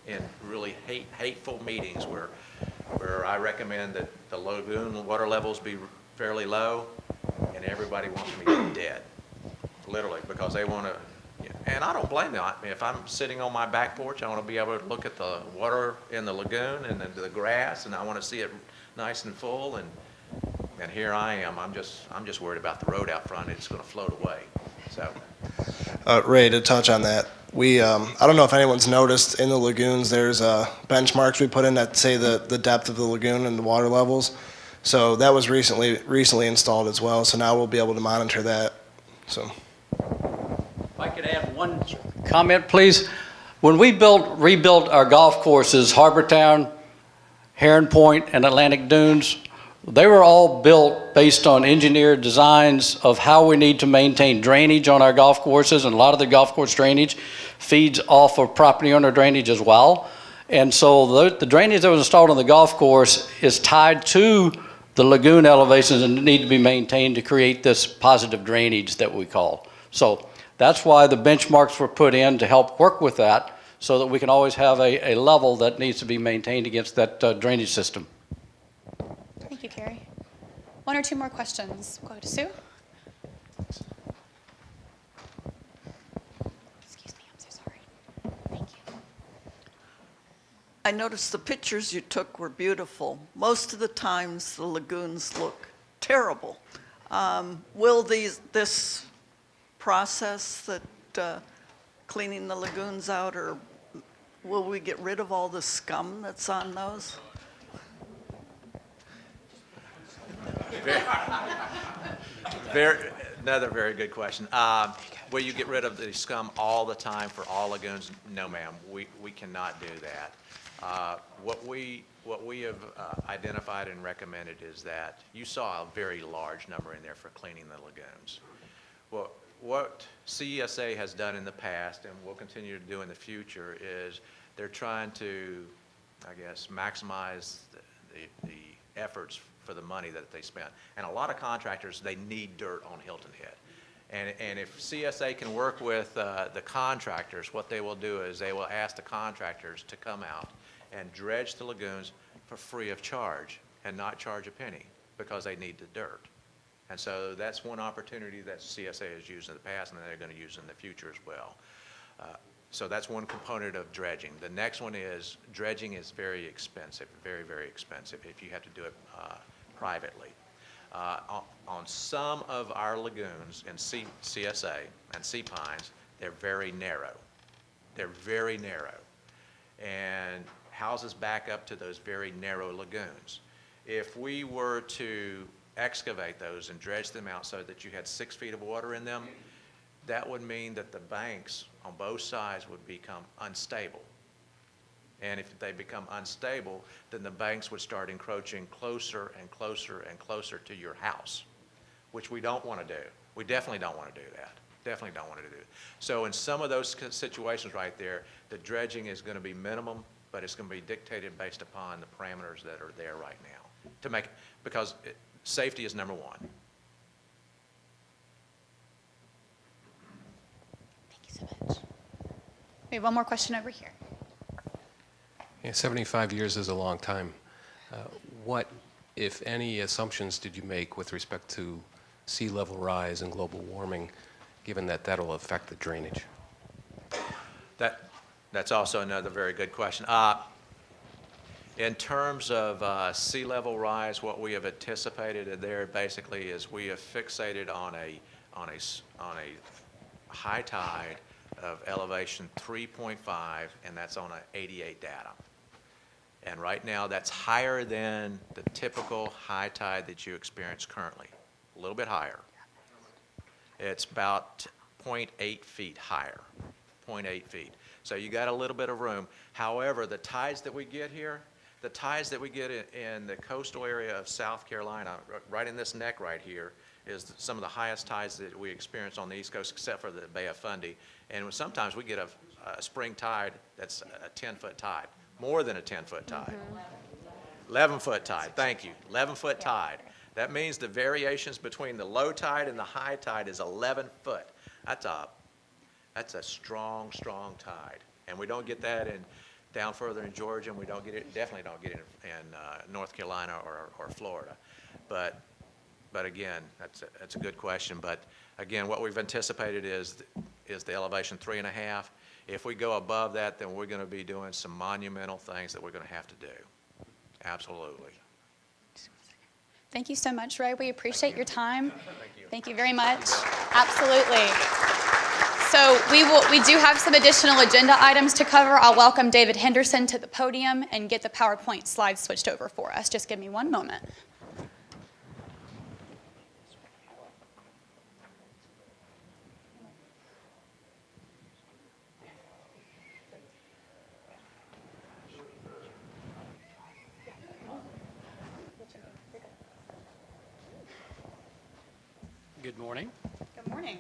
in really hateful meetings where I recommend that the lagoon water levels be fairly low, and everybody wants me dead, literally, because they want to. And I don't blame them. If I'm sitting on my back porch, I want to be able to look at the water in the lagoon and the grass, and I want to see it nice and full. And And here I am, I'm just worried about the road out front, it's gonna float away, so. Ray, to touch on that, I don't know if anyone's noticed in the lagoons, there's benchmarks we put in that say the depth of the lagoon and the water levels. So that was recently installed as well, so now we'll be able to monitor that, so. If I could add one comment, please. When we rebuilt our golf courses, Harbortown, Heron Point, and Atlantic Dunes, they were all built based on engineered designs of how we need to maintain drainage on our golf courses, and a lot of the golf course drainage feeds off of property owner drainage as well. And so the drainage that was installed on the golf course is tied to the lagoon elevations and need to be maintained to create this positive drainage that we call. So that's why the benchmarks were put in to help work with that, so that we can always have a level that needs to be maintained against that drainage system. Thank you, Carrie. One or two more questions. We'll go to Sue. Excuse me, I'm so sorry. Thank you. I noticed the pictures you took were beautiful. Most of the times, the lagoons look terrible. Will this process that cleaning the lagoons out, or will we get rid of all the scum that's on those? Another very good question. Will you get rid of the scum all the time for all lagoons? No, ma'am, we cannot do that. What we have identified and recommended is that you saw a very large number in there for cleaning the lagoons. Well, what CESA has done in the past and will continue to do in the future is they're trying to, I guess, maximize the efforts for the money that they spent. And a lot of contractors, they need dirt on Hilton Head. And if CSA can work with the contractors, what they will do is they will ask the contractors to come out and dredge the lagoons for free of charge and not charge a penny because they need the dirt. And so that's one opportunity that CSA has used in the past and they're going to use in the future as well. So that's one component of dredging. The next one is dredging is very expensive, very, very expensive if you have to do it privately. On some of our lagoons in CSA and Sea Pines, they're very narrow. They're very narrow. And houses back up to those very narrow lagoons. If we were to excavate those and dredge them out so that you had 6 feet of water in them, that would mean that the banks on both sides would become unstable. And if they become unstable, then the banks would start encroaching closer and closer and closer to your house, which we don't want to do. We definitely don't want to do that. Definitely don't want to do it. So in some of those situations right there, the dredging is going to be minimum, but it's going to be dictated based upon the parameters that are there right now to make, because safety is number one. Thank you so much. We have one more question over here. Yeah, 75 years is a long time. What, if any, assumptions did you make with respect to sea level rise and global warming, given that that'll affect the drainage? That's also another very good question. In terms of sea level rise, what we have anticipated there basically is we have fixated on a high tide of elevation 3.5, and that's on an 88 data. And right now, that's higher than the typical high tide that you experience currently, a little bit higher. It's about 0.8 feet higher, 0.8 feet. So you got a little bit of room. However, the tides that we get here, the tides that we get in the coastal area of South Carolina, right in this neck right here, is some of the highest tides that we experience on the East Coast, except for the Bay of Fundy. And sometimes we get a spring tide that's a 10-foot tide, more than a 10-foot tide. 11-foot tide, thank you, 11-foot tide. That means the variations between the low tide and the high tide is 11 foot. That's a strong, strong tide. And we don't get that down further in Georgia, and we don't get it, definitely don't get it in North Carolina or Florida. But again, that's a good question. But again, what we've anticipated is the elevation 3.5. If we go above that, then we're going to be doing some monumental things that we're going to have to do. Absolutely. Thank you so much, Ray. We appreciate your time. Thank you very much. Absolutely. So we do have some additional agenda items to cover. I'll welcome David Henderson to the podium and get the PowerPoint slides switched over for us. Just give me one moment. Good morning. Good morning.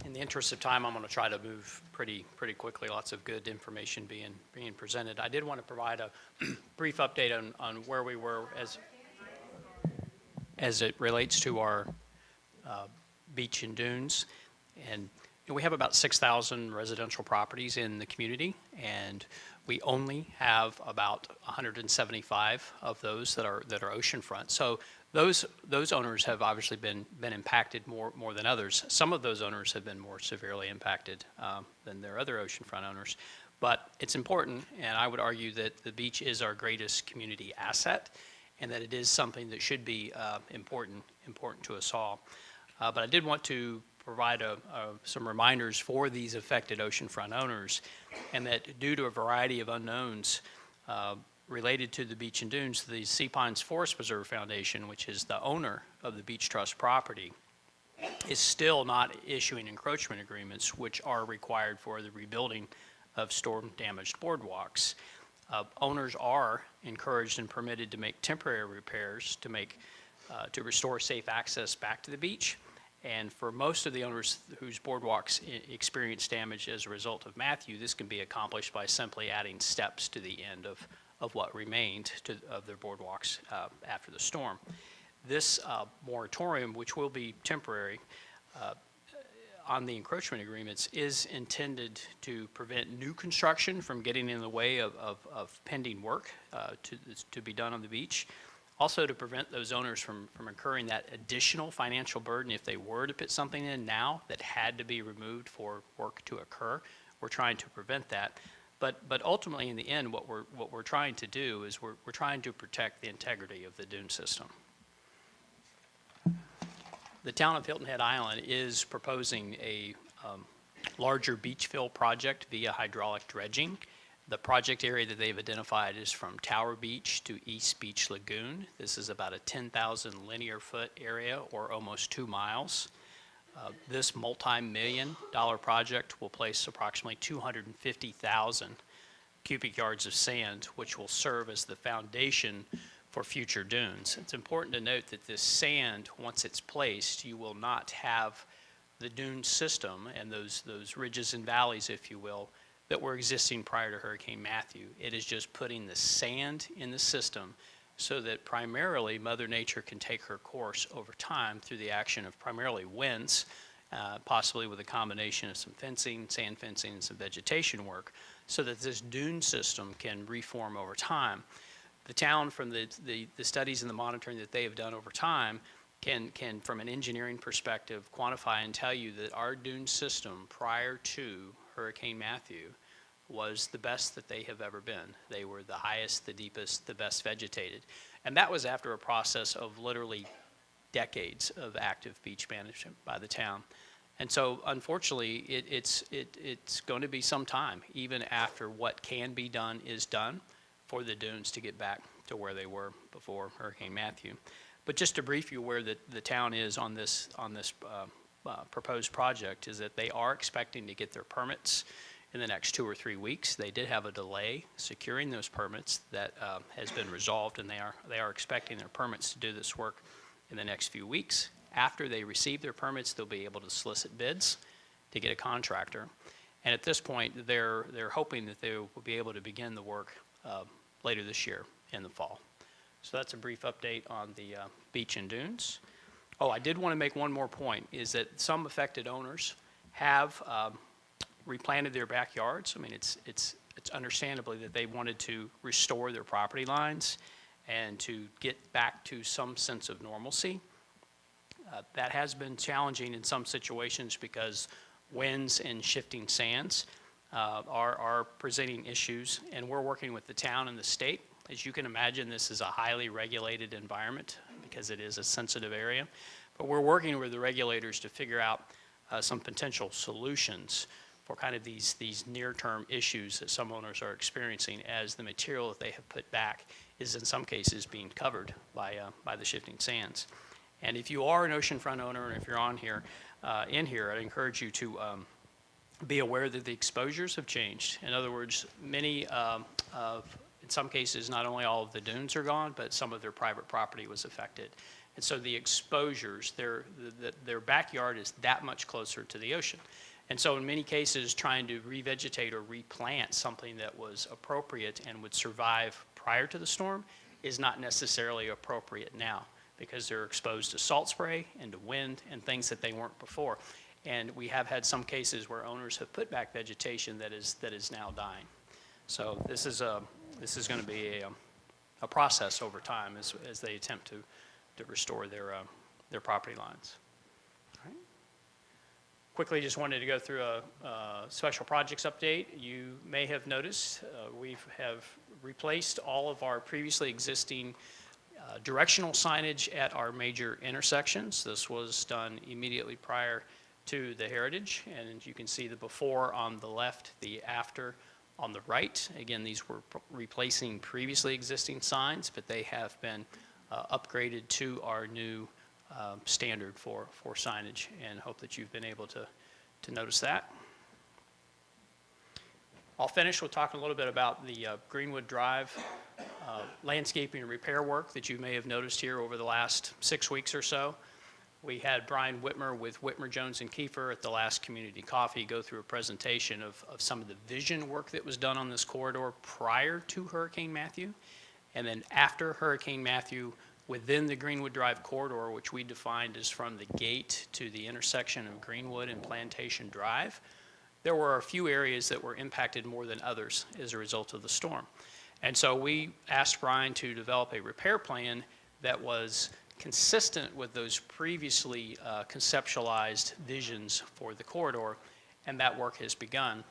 In the interest of time, I'm going to try to move pretty quickly. Lots of good information being presented. I did want to provide a brief update on where we were as it relates to our beach and dunes. And we have about 6,000 residential properties in the community, and we only have about 175 of those that are oceanfront. So those owners have obviously been impacted more than others. Some of those owners have been more severely impacted than their other oceanfront owners. But it's important, and I would argue that the beach is our greatest community asset, and that it is something that should be important to us all. But I did want to provide some reminders for these affected oceanfront owners, and that due to a variety of unknowns related to the beach and dunes, the Sea Pines Forest Preserve Foundation, which is the owner of the Beach Trust property, is still not issuing encroachment agreements, which are required for the rebuilding of storm-damaged boardwalks. Owners are encouraged and permitted to make temporary repairs to restore safe access back to the beach. And for most of the owners whose boardwalks experienced damage as a result of Matthew, this can be accomplished by simply adding steps to the end of what remained of their boardwalks after the storm. This moratorium, which will be temporary on the encroachment agreements, is intended to prevent new construction from getting in the way of pending work to be done on the beach. Also to prevent those owners from incurring that additional financial burden if they were to put something in now that had to be removed for work to occur. We're trying to prevent that. But ultimately, in the end, what we're trying to do is we're trying to protect the integrity of the dune system. The town of Hilton Head Island is proposing a larger beach fill project via hydraulic dredging. The project area that they've identified is from Tower Beach to East Beach Lagoon. This is about a 10,000 linear foot area, or almost 2 miles. This multi-million-dollar project will place approximately 250,000 cubic yards of sand, which will serve as the foundation for future dunes. It's important to note that this sand, once it's placed, you will not have the dune system and those ridges and valleys, if you will, that were existing prior to Hurricane Matthew. It is just putting the sand in the system so that primarily Mother Nature can take her course over time through the action of primarily winds, possibly with a combination of some fencing, sand fencing, and some vegetation work, so that this dune system can reform over time. The town, from the studies and the monitoring that they have done over time, can, from an engineering perspective, quantify and tell you that our dune system prior to Hurricane Matthew was the best that they have ever been. They were the highest, the deepest, the best vegetated. And that was after a process of literally decades of active beach management by the town. And so, unfortunately, it's going to be some time, even after what can be done is done, for the dunes to get back to where they were before Hurricane Matthew. But just to brief you where the town is on this proposed project is that they are expecting to get their permits in the next 2 or 3 weeks. They did have a delay securing those permits that has been resolved, and they are expecting their permits to do this work in the next few weeks. After they receive their permits, they'll be able to solicit bids to get a contractor. And at this point, they're hoping that they will be able to begin the work later this year in the fall. So that's a brief update on the beach and dunes. Oh, I did want to make one more point, is that some affected owners have replanted their backyards. I mean, it's understandably that they wanted to restore their property lines and to get back to some sense of normalcy. That has been challenging in some situations because winds and shifting sands are presenting issues, and we're working with the town and the state. As you can imagine, this is a highly regulated environment because it is a sensitive area. But we're working with the regulators to figure out some potential solutions for kind of these near-term issues that some owners are experiencing as the material that they have put back is in some cases being covered by the shifting sands. And if you are an oceanfront owner, and if you're on here, in here, I'd encourage you to be aware that the exposures have changed. In other words, many in some cases, not only all of the dunes are gone, but some of their private property was affected. And so the exposures, their backyard is that much closer to the ocean. And so in many cases, trying to revegetate or replant something that was appropriate and would survive prior to the storm is not necessarily appropriate now, because they're exposed to salt spray and to wind and things that they weren't before. And we have had some cases where owners have put back vegetation that is now dying. So this is going to be a process over time as they attempt to restore their property lines. All right. Quickly, just wanted to go through a special projects update. You may have noticed we have replaced all of our previously existing directional signage at our major intersections. This was done immediately prior to the Heritage, and you can see the before on the left, the after on the right. Again, these were replacing previously existing signs, but they have been upgraded to our new standard for signage, and hope that you've been able to notice that. I'll finish with talking a little bit about the Greenwood Drive landscaping and repair work that you may have noticed here over the last 6 weeks or so. We had Brian Whitmer with Whitmer, Jones, and Kiefer at the last community coffee go through a presentation of some of the vision work that was done on this corridor prior to Hurricane Matthew. And then after Hurricane Matthew, within the Greenwood Drive corridor, which we defined as from the gate to the intersection of Greenwood and Plantation Drive, there were a few areas that were impacted more than others as a result of the storm. And so we asked Brian to develop a repair plan that was consistent with those previously conceptualized visions for the corridor, and that work has begun.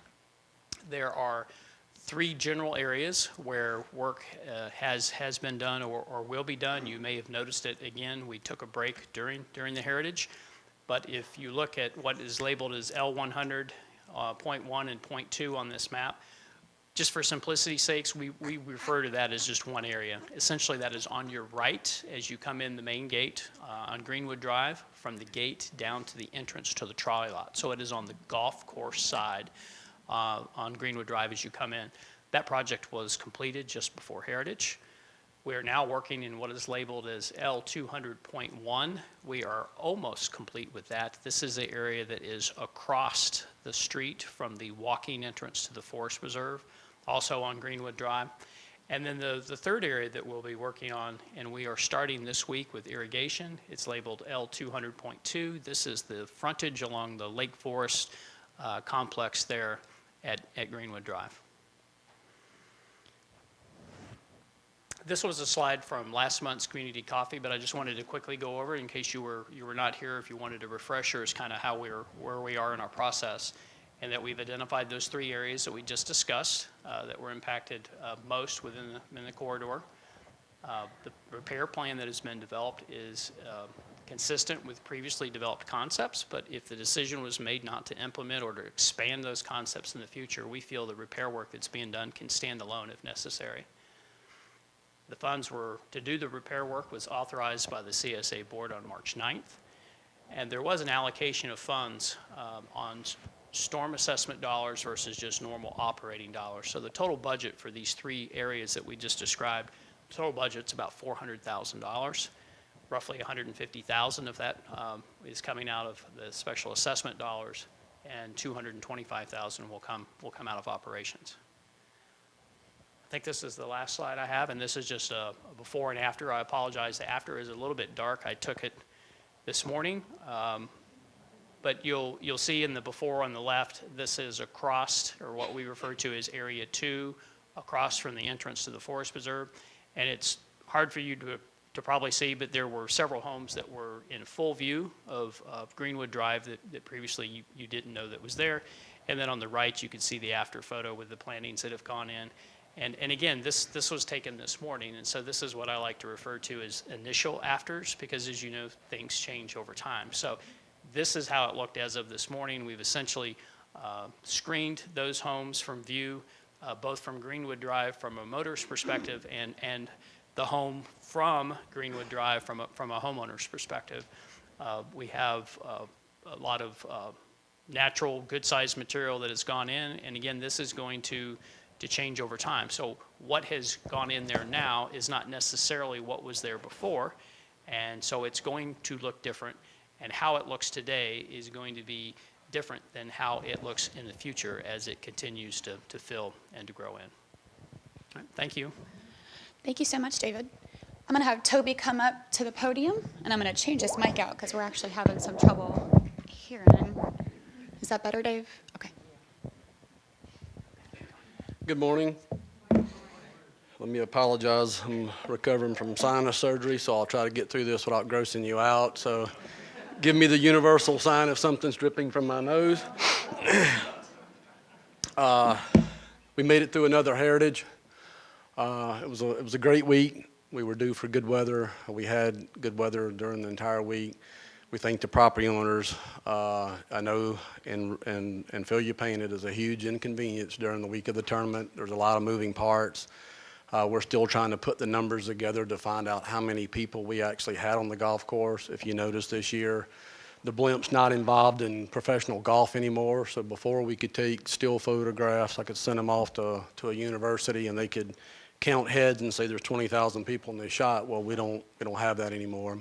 There are 3 general areas where work has been done or will be done. You may have noticed it again. We took a break during the Heritage, but if you look at what is labeled as L100, point 1 and point 2 on this map, just for simplicity's sakes, we refer to that as just one area. Essentially, that is on your right as you come in the main gate on Greenwood Drive, from the gate down to the entrance to the trolley lot. So it is on the golf course side on Greenwood Drive as you come in. That project was completed just before Heritage. We are now working in what is labeled as L200.1. We are almost complete with that. This is the area that is across the street from the walking entrance to the Forest Preserve, also on Greenwood Drive. And then the third area that we'll be working on, and we are starting this week with irrigation, it's labeled L200.2. This is the frontage along the Lake Forest complex there at Greenwood Drive. This was a slide from last month's community coffee, but I just wanted to quickly go over it in case you were not here, if you wanted a refresher, is kind of where we are in our process, and that we've identified those 3 areas that we just discussed that were impacted most within the corridor. The repair plan that has been developed is consistent with previously developed concepts, but if the decision was made not to implement or to expand those concepts in the future, we feel the repair work that's being done can stand alone if necessary. The funds to do the repair work was authorized by the CSA board on March 9th, and there was an allocation of funds on storm assessment dollars versus just normal operating dollars. So the total budget for these 3 areas that we just described, total budget's about $400,000. Roughly $150,000 of that is coming out of the special assessment dollars, and $225,000 will come out of operations. I think this is the last slide I have, and this is just a before and after. I apologize, the after is a little bit dark. I took it this morning, but you'll see in the before on the left, this is across, or what we refer to as Area 2, across from the entrance to the Forest Preserve, and it's hard for you to probably see, but there were several homes that were in full view of Greenwood Drive that previously you didn't know that was there. And then on the right, you can see the after photo with the plantings that have gone in. And again, this was taken this morning, and so this is what I like to refer to as initial afters, because as you know, things change over time. So this is how it looked as of this morning. We've essentially screened those homes from view, both from Greenwood Drive from a motorist perspective and the home from Greenwood Drive from a homeowner's perspective. We have a lot of natural, good-sized material that has gone in, and again, this is going to change over time. So what has gone in there now is not necessarily what was there before, and so it's going to look different, and how it looks today is going to be different than how it looks in the future as it continues to fill and to grow in. All right, thank you. Thank you so much, David. I'm going to have Toby come up to the podium, and I'm going to change this mic out because we're actually having some trouble hearing him. Is that better, Dave? Okay. Good morning. Let me apologize. I'm recovering from sinus surgery, so I'll try to get through this without grossing you out. So give me the universal sign if something's dripping from my nose. We made it through another Heritage. It was a great week. We were due for good weather. We had good weather during the entire week. We thank the property owners. I know and feel your pain. It is a huge inconvenience during the week of the tournament. There's a lot of moving parts. We're still trying to put the numbers together to find out how many people we actually had on the golf course. If you notice this year, the blimp's not involved in professional golf anymore. So before we could take still photographs, I could send them off to a university and they could count heads and say there's 20,000 people in this shot. Well, we don't have that anymore.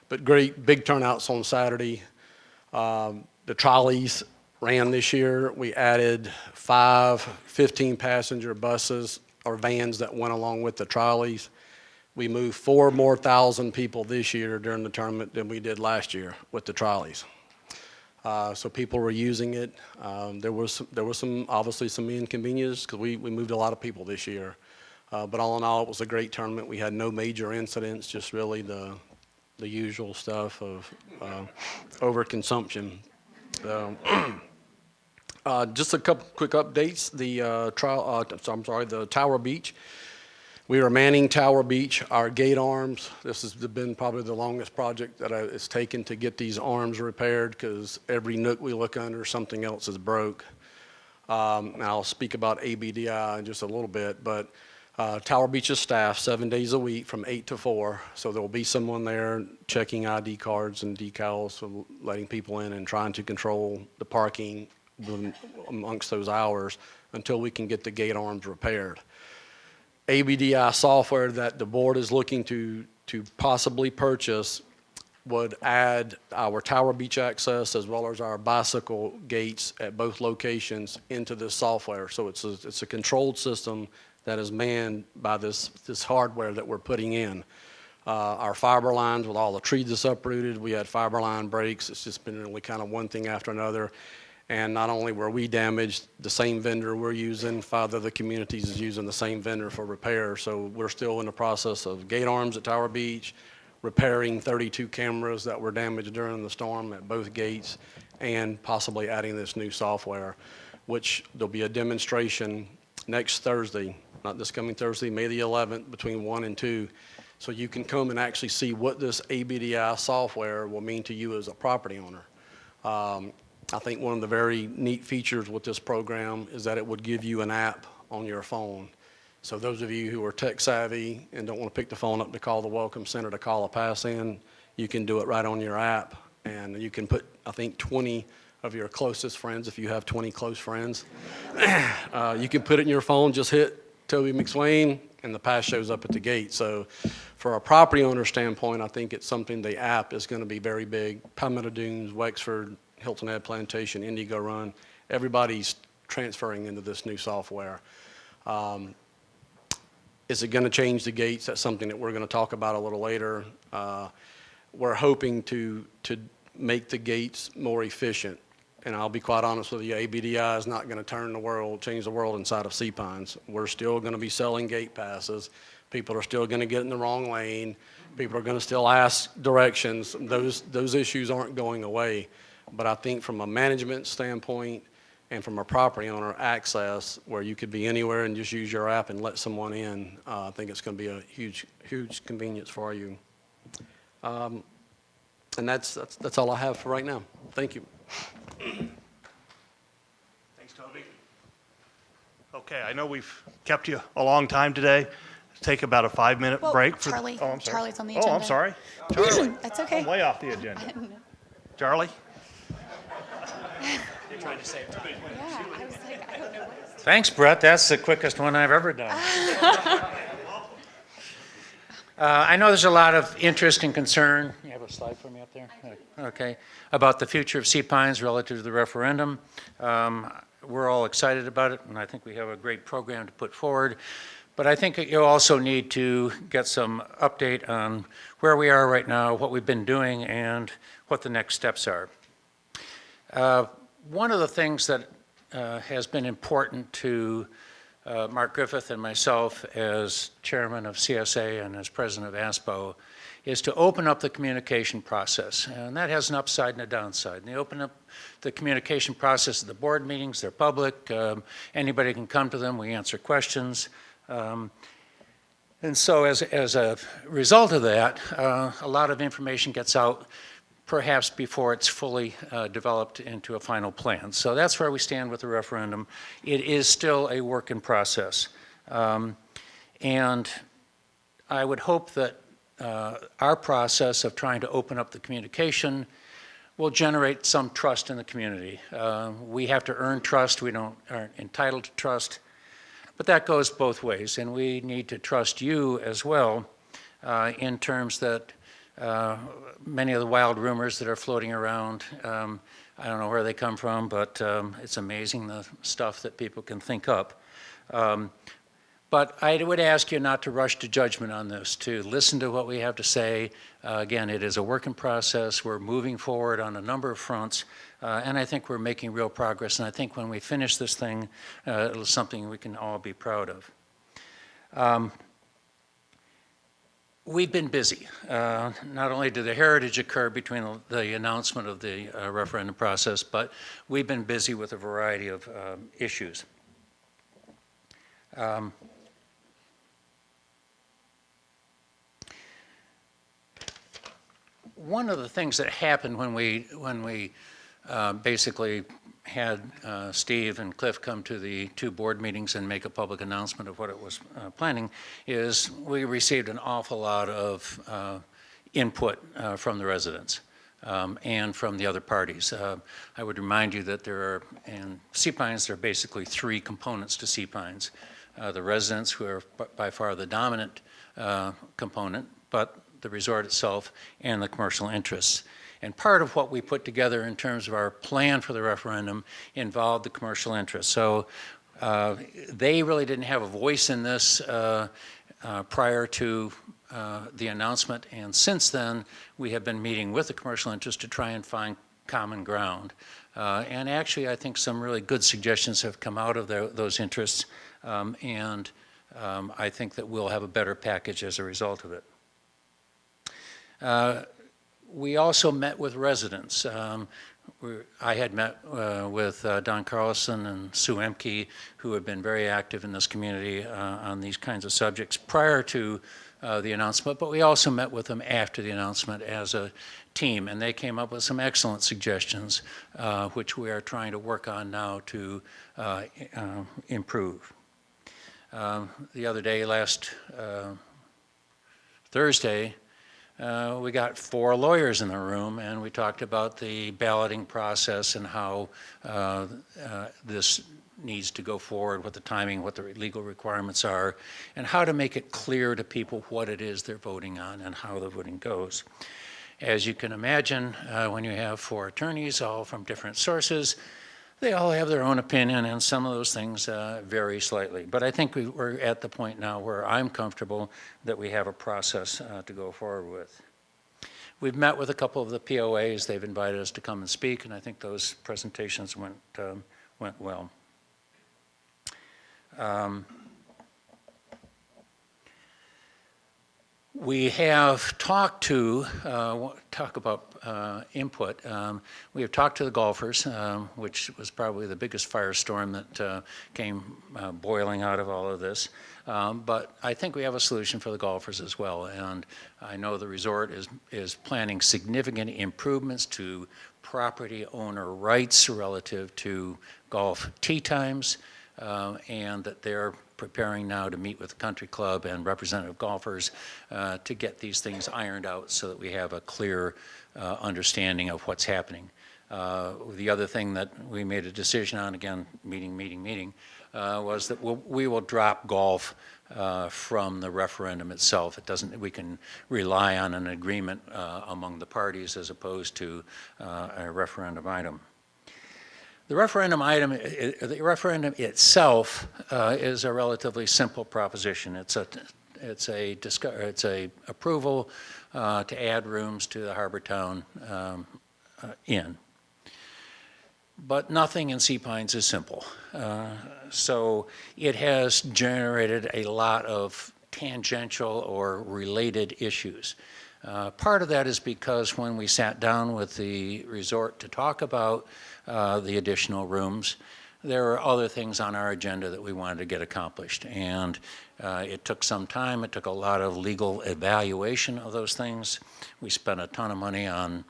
But great big turnouts on Saturday. The trolleys ran this year. We added 5 15-passenger buses or vans that went along with the trolleys. We moved 4 more thousand people this year during the tournament than we did last year with the trolleys. So people were using it. There was some obviously some inconvenience because we moved a lot of people this year. But all in all, it was a great tournament. We had no major incidents, just really the usual stuff of overconsumption. Just a couple quick updates. The Tower Beach. We are manning Tower Beach, our gate arms. This has been probably the longest project that it's taken to get these arms repaired because every nook we look under, something else is broke. And I'll speak about ABDI in just a little bit, but Tower Beach is staffed 7 days a week from 8 to 4, so there will be someone there checking ID cards and decals, so letting people in and trying to control the parking amongst those hours until we can get the gate arms repaired. ABDI software that the board is looking to possibly purchase would add our Tower Beach access as well as our bicycle gates at both locations into this software. So it's a controlled system that is manned by this hardware that we're putting in. Our fiber lines with all the trees that's uprooted, we had fiber line breaks. It's just been really kind of one thing after another. And not only were we damaged, the same vendor we're using, 5 other communities is using the same vendor for repair. So we're still in the process of gate arms at Tower Beach, repairing 32 cameras that were damaged during the storm at both gates, and possibly adding this new software, which there'll be a demonstration next Thursday, not this coming Thursday, May the 11th, between 1 and 2. So you can come and actually see what this ABDI software will mean to you as a property owner. I think one of the very neat features with this program is that it would give you an app on your phone. So those of you who are tech savvy and don't want to pick the phone up to call the Welcome Center to call a pass in, you can do it right on your app. And you can put, I think, 20 of your closest friends, if you have 20 close friends. You can put it in your phone, just hit Toby McSwain, and the pass shows up at the gate. So for a property owner standpoint, I think it's something the app is going to be very big. Palmetto Dunes, Wexford, Hilton Head Plantation, Indigo Run, everybody's transferring into this new software. Is it going to change the gates? That's something that we're going to talk about a little later. We're hoping to make the gates more efficient. And I'll be quite honest with you, ABDI is not going to change the world inside of Sea Pines. We're still going to be selling gate passes. People are still going to get in the wrong lane. People are going to still ask directions. Those issues aren't going away. But I think from a management standpoint and from a property owner access where you could be anywhere and just use your app and let someone in. I think it's going to be a huge, huge convenience for you. And that's all I have for right now. Thank you. Thanks, Toby. Okay, I know we've kept you a long time today. Take about a 5-minute Well, break. Charlie, Oh, I'm sorry. Charlie's on the Oh, I'm agenda. sorry. Charlie. That's okay. I'm way off the agenda. Charlie? You're trying to save time. Yeah, I was like, I don't know what. Thanks, Brett. That's the quickest one I've ever done. I know there's a lot of interest and concern. You have a slide for me up there? Okay. About the future of Sea Pines relative to the referendum. We're all excited about it, and I think we have a great program to put forward. But I think you also need to get some update on where we are right now, what we've been doing, and what the next steps are. One of the things that has been important to Mark Griffith and myself as chairman of CSA and as president of ASPO is to open up the communication process. And that has an upside and a downside. And they open up the communication process at the board meetings. They're public. Anybody can come to them. We answer questions. And so as a result of that, a lot of information gets out perhaps before it's fully developed into a final plan. So that's where we stand with the referendum. It is still a work in process. And I would hope that our process of trying to open up the communication will generate some trust in the community. We have to earn trust. We aren't entitled to trust. But that goes both ways, and we need to trust you as well in terms that many of the wild rumors that are floating around, I don't know where they come from, but it's amazing the stuff that people can think up. But I would ask you not to rush to judgment on this, to listen to what we have to say. Again, it is a work in process. We're moving forward on a number of fronts, and I think we're making real progress. And I think when we finish this thing, it'll something we can all be proud of. We've been busy. Not only did the heritage occur between the announcement of the referendum process, but we've been busy with a variety of issues. One of the things that happened when we basically had Steve and Cliff come to the 2 board meetings and make a public announcement of what it was planning is we received an awful lot of input from the residents and from the other parties. I would remind you that in Sea Pines, there are basically 3 components to Sea Pines. The residents, who are by far the dominant component, but the resort itself and the commercial interests. And part of what we put together in terms of our plan for the referendum involved the commercial interests. So they really didn't have a voice in this prior to the announcement. And since then, we have been meeting with the commercial interests to try and find common ground. And actually, I think some really good suggestions have come out of those interests. And I think that we'll have a better package as a result of it. We also met with residents. I had met with Don Carlson and Sue Emke, who have been very active in this community on these kinds of subjects prior to the announcement, but we also met with them after the announcement as a team, and they came up with some excellent suggestions, which we are trying to work on now to improve. The other day, last Thursday, we got 4 lawyers in the room, and we talked about the balloting process and how this needs to go forward, what the timing, what the legal requirements are, and how to make it clear to people what it is they're voting on and how the voting goes. As you can imagine, when you have 4 attorneys, all from different sources, they all have their own opinion, and some of those things vary slightly. But I think we're at the point now where I'm comfortable that we have a process to go forward with. We've met with a couple of the POAs. They've invited us to come and speak, and I think those presentations went well. We have talked to, talk about input. We have talked to the golfers, which was probably the biggest firestorm that came boiling out of all of this. But I think we have a solution for the golfers as well. And I know the resort is planning significant improvements to property owner rights relative to golf tee times, and that they're preparing now to meet with the country club and representative golfers to get these things ironed out so that we have a clear understanding of what's happening. The other thing that we made a decision on, again, meeting, was that we will drop golf from the referendum itself. It doesn't, we can rely on an agreement among the parties as opposed to a referendum item. The referendum item, the referendum itself is a relatively simple proposition. It's a approval to add rooms to the Harbortown Inn. But nothing in Sea Pines is simple. So it has generated a lot of tangential or related issues. Part of that is because when we sat down with the resort to talk about the additional rooms, there were other things on our agenda that we wanted to get accomplished. And it took some time. It took a lot of legal evaluation of those things. We spent a ton of money on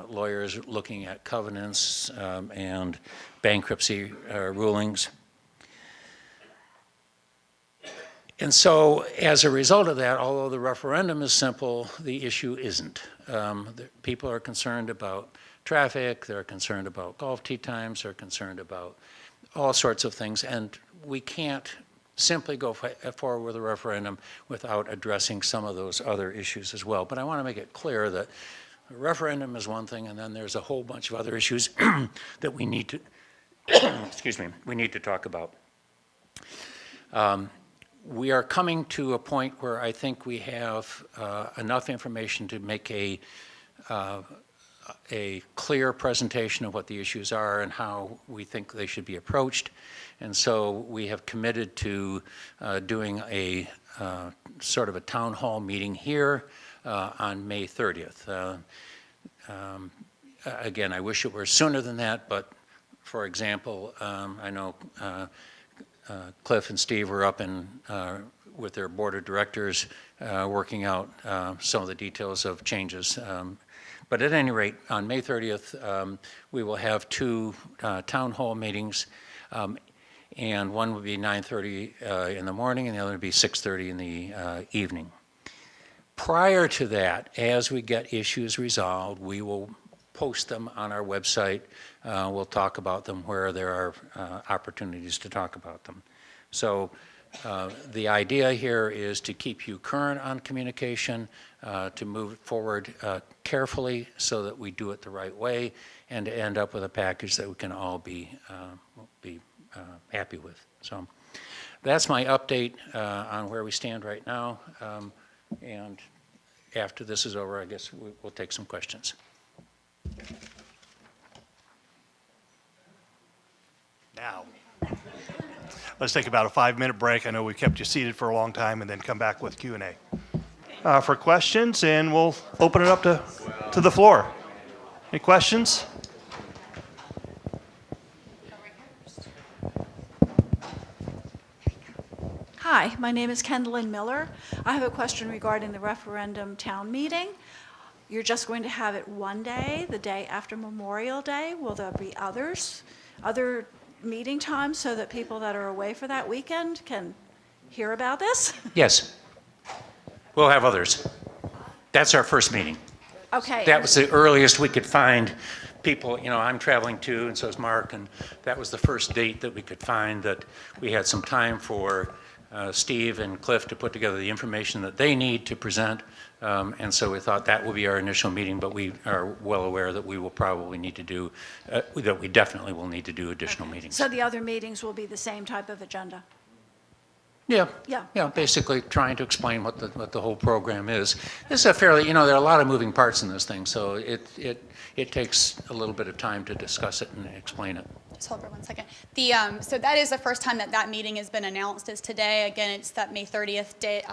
lawyers looking at covenants and bankruptcy rulings. And so as a result of that, although the referendum is simple, the issue isn't. People are concerned about traffic, they're concerned about golf tee times, they're concerned about all sorts of things, and we can't simply go forward with a referendum without addressing some of those other issues as well. But I want to make it clear that a referendum is one thing, and then there's a whole bunch of other issues that we need to, excuse me, we need to talk about. We are coming to a point where I think we have enough information to make a clear presentation of what the issues are and how we think they should be approached. And so we have committed to doing a sort of a town hall meeting here on May 30th. Again, I wish it were sooner than that, but for example, I know Cliff and Steve were up in with their board of directors working out some of the details of changes. But at any rate, on May 30th, we will have two town hall meetings, and one will be 9:30 in the morning, and the other will be 6:30 in the evening. Prior to that, as we get issues resolved, we will post them on our website. We'll talk about them where there are opportunities to talk about them. So the idea here is to keep you current on communication, to move forward carefully so that we do it the right way, and to end up with a package that we can all be happy with. So that's my update on where we stand right now. And after this is over, I guess we'll take some questions. Now, let's take about a 5-minute break. I know we kept you seated for a long time, and then come back with Q&A for questions, and we'll open it up to the floor. Any questions? Hi, my name is Kendallyn Miller. I have a question regarding the referendum town meeting. You're just going to have it one day, the day after Memorial Day. Will there be other meeting times so that people that are away for that weekend can hear about this? Yes. We'll have others. That's our first meeting. Okay. That was the earliest we could find people. You know, I'm traveling too, and so is Mark, and that was the first date that we could find that we had some time for Steve and Cliff to put together the information that they need to present. And so we thought that will be our initial meeting, but we are well aware that we will probably need to do, that we definitely will need to do additional meetings. So the other meetings will be the same type of agenda? Yeah. Yeah. Yeah, basically trying to explain what the whole program is. This is a fairly, you know, there are a lot of moving parts in this thing, so it takes a little bit of time to discuss it and explain it. Just hold for 1 second. So that is the first time that that meeting has been announced is today. Again, it's that May 30th day,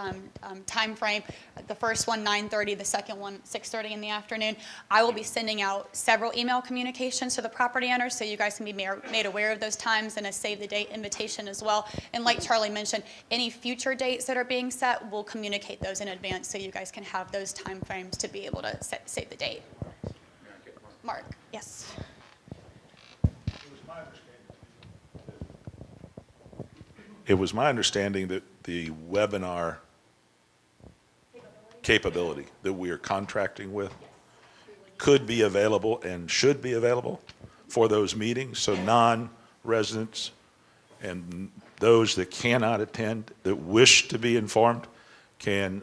time frame. The first one, 9:30, the second one, 6:30 in the afternoon. I will be sending out several email communications to the property owners so you guys can be made aware of those times and a save the date invitation as well. And like Charlie mentioned, any future dates that are being set, we'll communicate those in advance so you guys can have those time frames to be able to save the date. Mark, yes. It was my understanding that the webinar capability that we are contracting with could be available and should be available for those meetings, so non-residents and those that cannot attend, that wish to be informed, can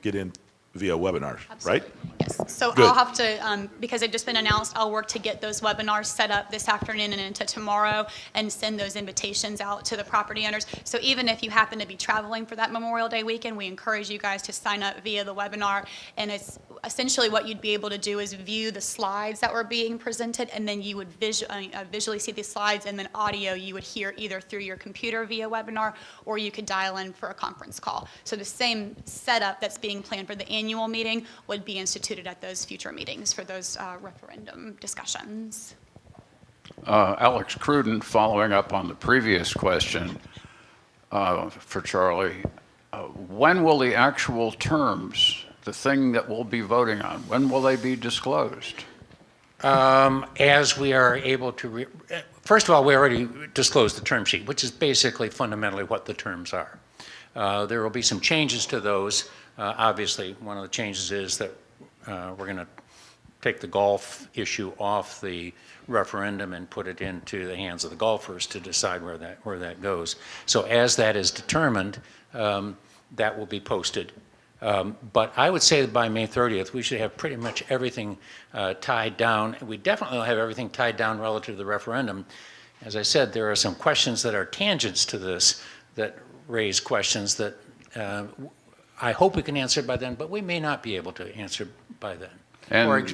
get in via webinars, right? Yes, so Good. I'll have to, because they've just been announced, I'll work to get those webinars set up this afternoon and into tomorrow and send those invitations out to the property owners. So even if you happen to be traveling for that Memorial Day weekend, we encourage you guys to sign up via the webinar. And it's essentially what you'd be able to do is view the slides that were being presented, and then you would visually see the slides, and then audio you would hear either through your computer via webinar, or you could dial in for a conference call. So the same setup that's being planned for the annual meeting would be instituted at those future meetings for those referendum discussions. Alex Cruden, following up on the previous question for Charlie, when will the actual terms, the thing that we'll be voting on, when will they be disclosed? As we are able to, first of all, we already disclosed the term sheet, which is basically fundamentally what the terms are. There will be some changes to those. Obviously, one of the changes is that we're going to take the golf issue off the referendum and put it into the hands of the golfers to decide where that goes. So as that is determined, that will be posted. But I would say that by May 30th, we should have pretty much everything tied down. We definitely will have everything tied down relative to the referendum. As I said, there are some questions that are tangents to this that raise questions that I hope we can answer by then, but we may not be able to answer by then.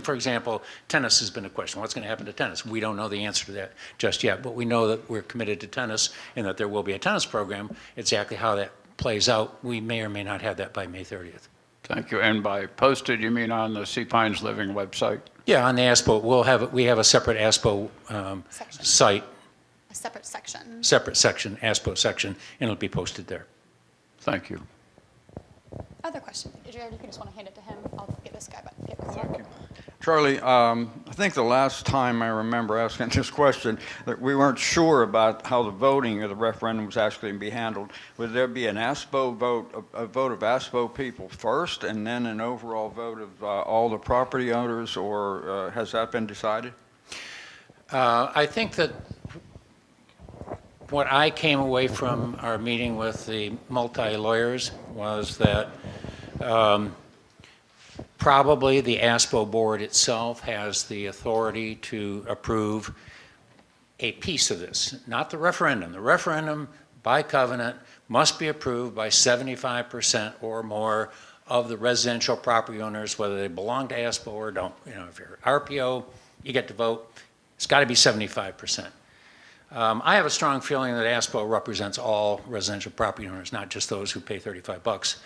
For example, tennis has been a question. What's going to happen to tennis? We don't know the answer to that just yet, but we know that we're committed to tennis and that there will be a tennis program. Exactly how that plays out, we may or may not have that by May 30th. Thank you. And by posted, you mean on the Sea Pines Living website? Yeah, on the ASPO. We have a separate ASPO site. A separate section. Separate section, ASPO section, and it'll be posted there. Thank you. Other questions? Jared, if you just want to hand it to him, I'll get this guy back. Thank you. Charlie, I think the last time I remember asking this question, that we weren't sure about how the voting of the referendum was actually going to be handled. Would there be an ASPO vote, a vote of ASPO people first, and then an overall vote of all the property owners, or has that been decided? I think that what I came away from our meeting with the multi-lawyers was that probably the ASPO board itself has the authority to approve a piece of this, not the referendum. The referendum by covenant must be approved by 75% or more of the residential property owners, whether they belong to ASPO or don't. You know, if you're RPO, you get to vote. It's got to be 75%. I have a strong feeling that ASPO represents all residential property owners, not just those who pay $35,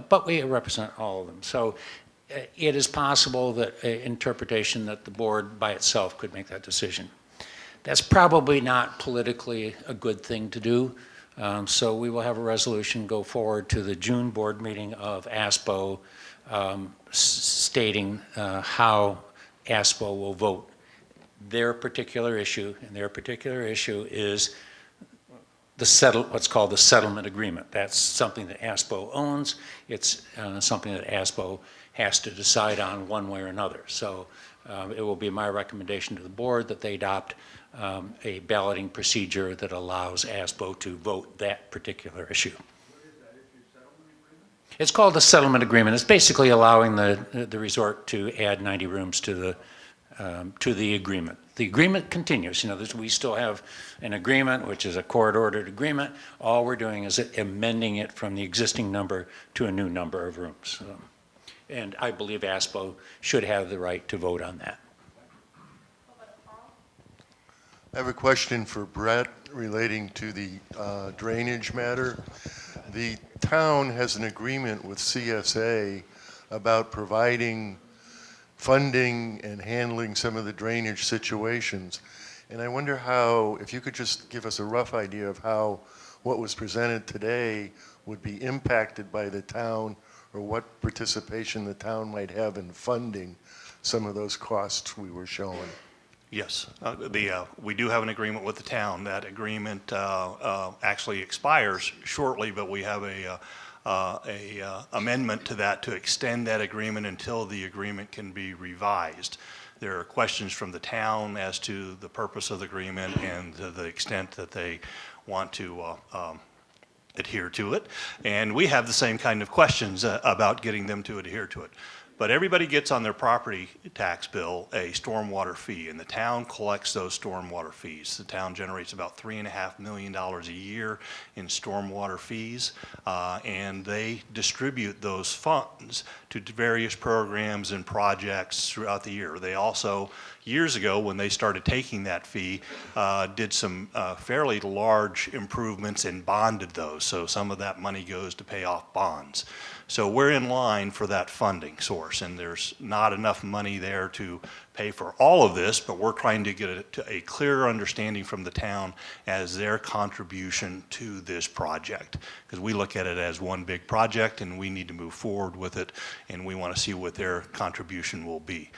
but we represent all of them. So it is possible that an interpretation that the board by itself could make that decision. That's probably not politically a good thing to do. So we will have a resolution go forward to the June board meeting of ASPO stating how ASPO will vote their particular issue, and their particular issue is what's called the settlement agreement. That's something that ASPO owns. It's something that ASPO has to decide on one way or another. So it will be my recommendation to the board that they adopt a balloting procedure that allows ASPO to vote that particular issue. What is that issue, settlement agreement? It's called the settlement agreement. It's basically allowing the resort to add 90 rooms to the agreement. The agreement continues. You know, we still have an agreement, which is a court-ordered agreement. All we're doing is amending it from the existing number to a new number of rooms. And I believe ASPO should have the right to vote on that. I have a question for Brett relating to the drainage matter. The town has an agreement with CSA about providing funding and handling some of the drainage situations. And I wonder how, if you could just give us a rough idea of how what was presented today would be impacted by the town, or what participation the town might have in funding some of those costs we were showing. Yes, we do have an agreement with the town. That agreement actually expires shortly, but we have a amendment to that to extend that agreement until the agreement can be revised. There are questions from the town as to the purpose of the agreement and to the extent that they want to adhere to it. And we have the same kind of questions about getting them to adhere to it. But everybody gets on their property tax bill a stormwater fee, and the town collects those stormwater fees. The town generates about $3.5 million a year in stormwater fees, and they distribute those funds to various programs and projects throughout the year. They also, years ago, when they started taking that fee, did some fairly large improvements and bonded those. So some of that money goes to pay off bonds. So we're in line for that funding source, and there's not enough money there to pay for all of this, but we're trying to get a clearer understanding from the town as their contribution to this project, because we look at it as one big project and we need to move forward with it, and we want to see what their contribution will be.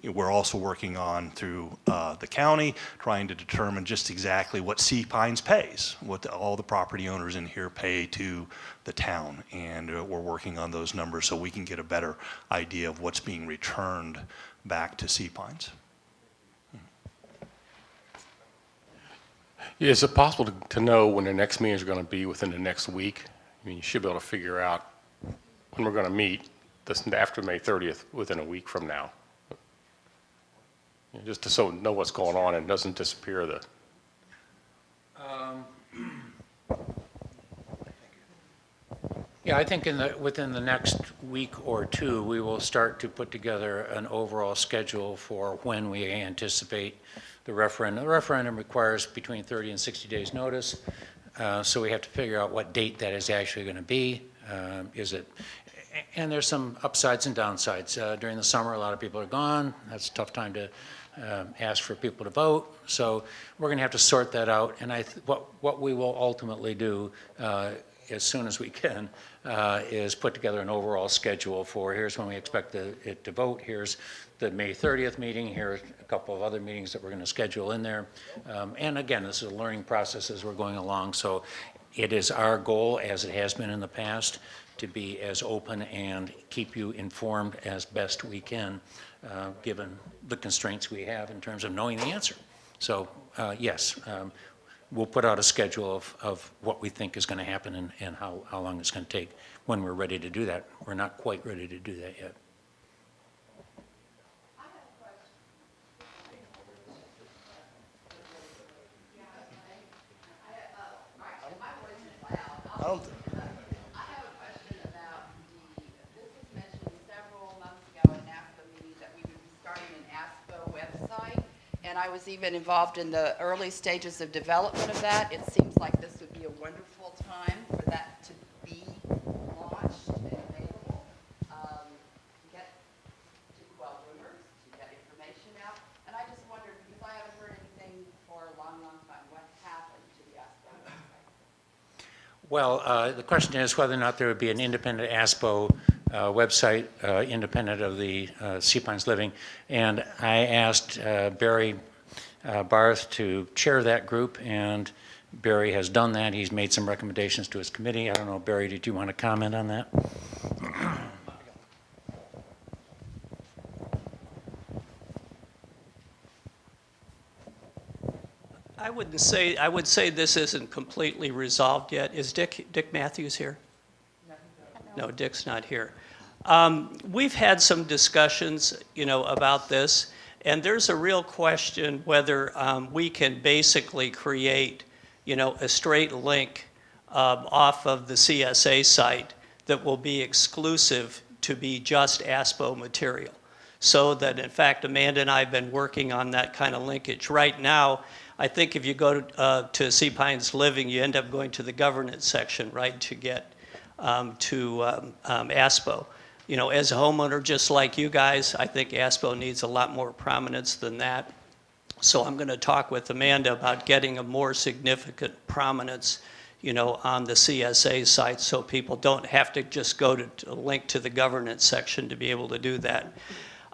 We're also working on, through the county, trying to determine just exactly what Sea Pines pays, what all the property owners in here pay to the town, and we're working on those numbers so we can get a better idea of what's being returned back to Sea Pines. Is it possible to know when the next meeting is going to be within the next week? I mean, you should be able to figure out when we're going to meet after May 30th, within a week from now. Just to know what's going on and doesn't disappear the. Yeah, I think within the next week or two, we will start to put together an overall schedule for when we anticipate the referendum. The referendum requires between 30 and 60 days notice, so we have to figure out what date that is actually going to be. And there's some upsides and downsides. During the summer, a lot of people are gone. That's a tough time to ask for people to vote. So we're going to have to sort that out. And what we will ultimately do as soon as we can is put together an overall schedule for here's when we expect it to vote, here's the May 30th meeting, here's a couple of other meetings that we're going to schedule in there. And again, this is a learning process as we're going along. So it is our goal, as it has been in the past, to be as open and keep you informed as best we can, given the constraints we have in terms of knowing the answer. So yes, we'll put out a schedule of what we think is going to happen and how long it's going to take when we're ready to do that. We're not quite ready to do that yet. I don't. And I was even involved in the early stages of development of that. It seems like this would be a wonderful time for that to be launched and available. Get to quell rumors, to get information out. And I just wondered, because I haven't heard anything for a long, long time, what happened to the ASPO website? Well, the question is whether or not there would be an independent ASPO website, independent of the Sea Pines Living. And I asked Barry Barth to chair that group, and Barry has done that. He's made some recommendations to his committee. I don't know, Barry, did you want to comment on that? I would say this isn't completely resolved yet. Is Dick Matthews here? No, Dick's not here. We've had some discussions, about this, and there's a real question whether we can basically create, a straight link off of the CSA site that will be exclusive to be just ASPO material. So that, in fact, Amanda and I have been working on that kind of linkage. Right now, I think if you go to Sea Pines Living, you end up going to the governance section, right, to get to ASPO. You know, as a homeowner, just like you guys, I think ASPO needs a lot more prominence than that. So I'm going to talk with Amanda about getting a more significant prominence, you know, on the CSA site, so people don't have to just go to link to the governance section to be able to do that.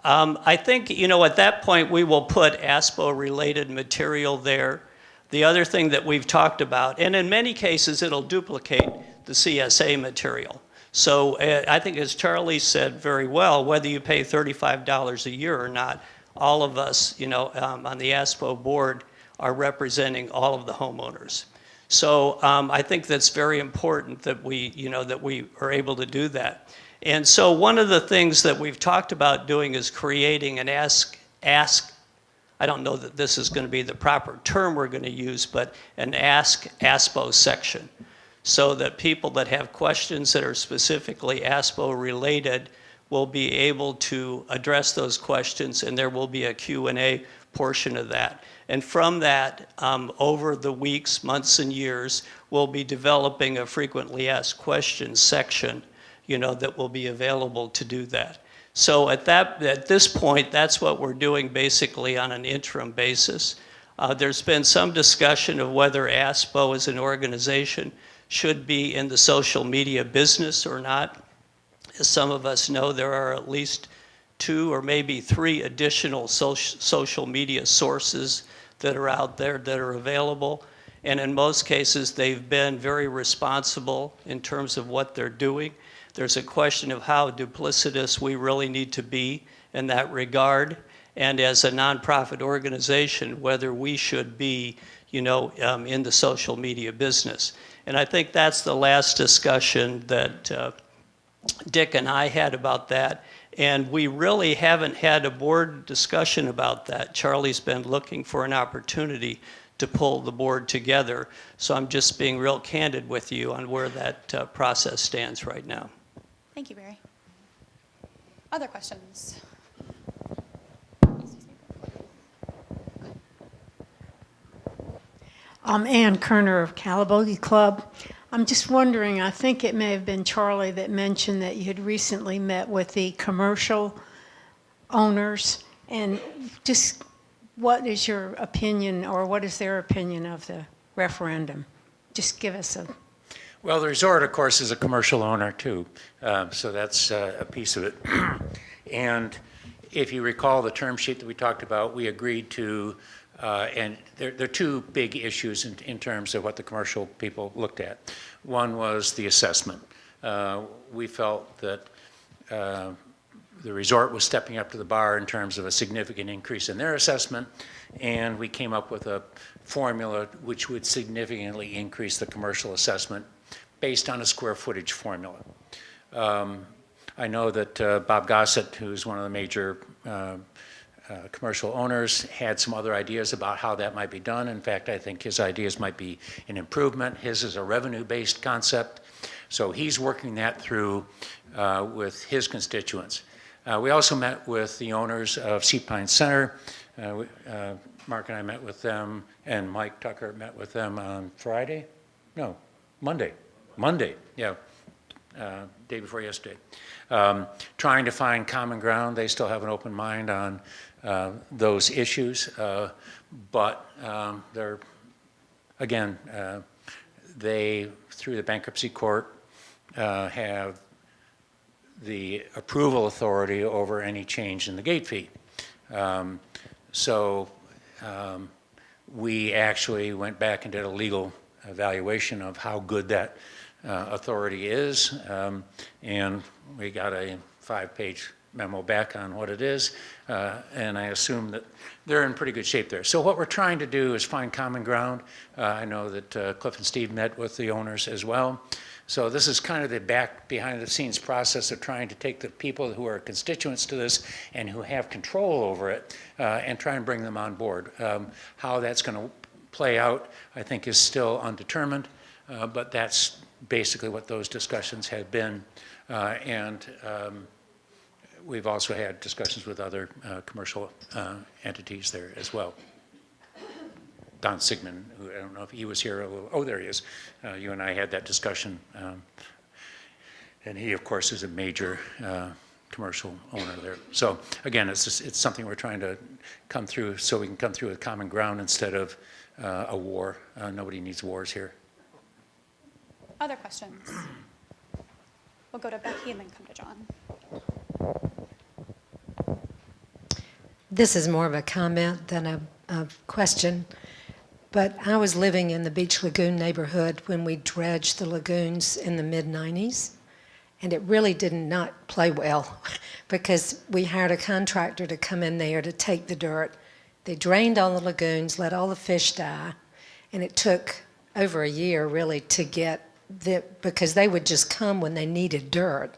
I think, you know, at that point, we will put ASPO-related material there. The other thing that we've talked about, and in many cases, it'll duplicate the CSA material. So I think, as Charlie said very well, whether you pay $35 a year or not, all of us, you know, on the ASPO board are representing all of the homeowners. So I think that's very important that we, you know, that we are able to do that. And so one of the things that we've talked about doing is creating an ask, I don't know that this is going to be the proper term we're going to use, but an Ask ASPO section, so that people that have questions that are specifically ASPO related will be able to address those questions, and there will be a Q&A portion of that. And from that, over the weeks, months, and years, we'll be developing a frequently asked questions section, you know, that will be available to do that. So at this point, that's what we're doing basically on an interim basis. There's been some discussion of whether ASPO as an organization should be in the social media business or not. As some of us know, there are at least 2 or maybe 3 additional social media sources that are out there that are available. And in most cases, they've been very responsible in terms of what they're doing. There's a question of how duplicitous we really need to be in that regard. And as a nonprofit organization, whether we should be, you know, in the social media business. And I think that's the last discussion that Dick and I had about that. And we really haven't had a board discussion about that. Charlie's been looking for an opportunity to pull the board together. So I'm just being real candid with you on where that process stands right now. Thank you, Barry. Other questions? I'm Ann Kerner of Calabogie Club. I'm just wondering, I think it may have been Charlie that mentioned that you had recently met with the commercial owners, and just what is your opinion, or what is their opinion of the referendum? Just give us a... Well, the resort, of course, is a commercial owner too, so that's a piece of it. And if you recall the term sheet that we talked about, we agreed to, and there are 2 big issues in terms of what the commercial people looked at. One was the assessment. We felt that the resort was stepping up to the bar in terms of a significant increase in their assessment, and we came up with a formula which would significantly increase the commercial assessment based on a square footage formula. I know that Bob Gossett, who's one of the major commercial owners, had some other ideas about how that might be done. In fact, I think his ideas might be an improvement. His is a revenue-based concept, so he's working that through with his constituents. We also met with the owners of Sea Pines Center. Mark and I met with them, and Mike Tucker met with them on Friday? No, Monday. Monday, yeah, day before yesterday. Trying to find common ground. They still have an open mind on those issues, but they're, again, they, through the bankruptcy court, have the approval authority over any change in the gate fee. So we actually went back and did a legal evaluation of how good that authority is, and we got a 5-page memo back on what it is, and I assume that they're in pretty good shape there. So what we're trying to do is find common ground. I know that Cliff and Steve met with the owners as well. So this is kind of the behind-the-scenes process of trying to take the people who are constituents to this and who have control over it and try and bring them on board. How that's going to play out, I think, is still undetermined, but that's basically what those discussions have been. And we've also had discussions with other commercial entities there as well. Don Sigmund, who I don't know if he was here. Oh, there he is. You and I had that discussion. And he, of course, is a major commercial owner there. So again, it's something we're trying to come through so we can come through with common ground instead of a war. Nobody needs wars here. Other questions? We'll go to Becky and then come to John. This is more of a comment than a question, but I was living in the Beach Lagoon neighborhood when we dredged the lagoons in the mid-90s, and it really did not play well because we hired a contractor to come in there to take the dirt. They drained all the lagoons, let all the fish die, and it took over a year really to get because they would just come when they needed dirt.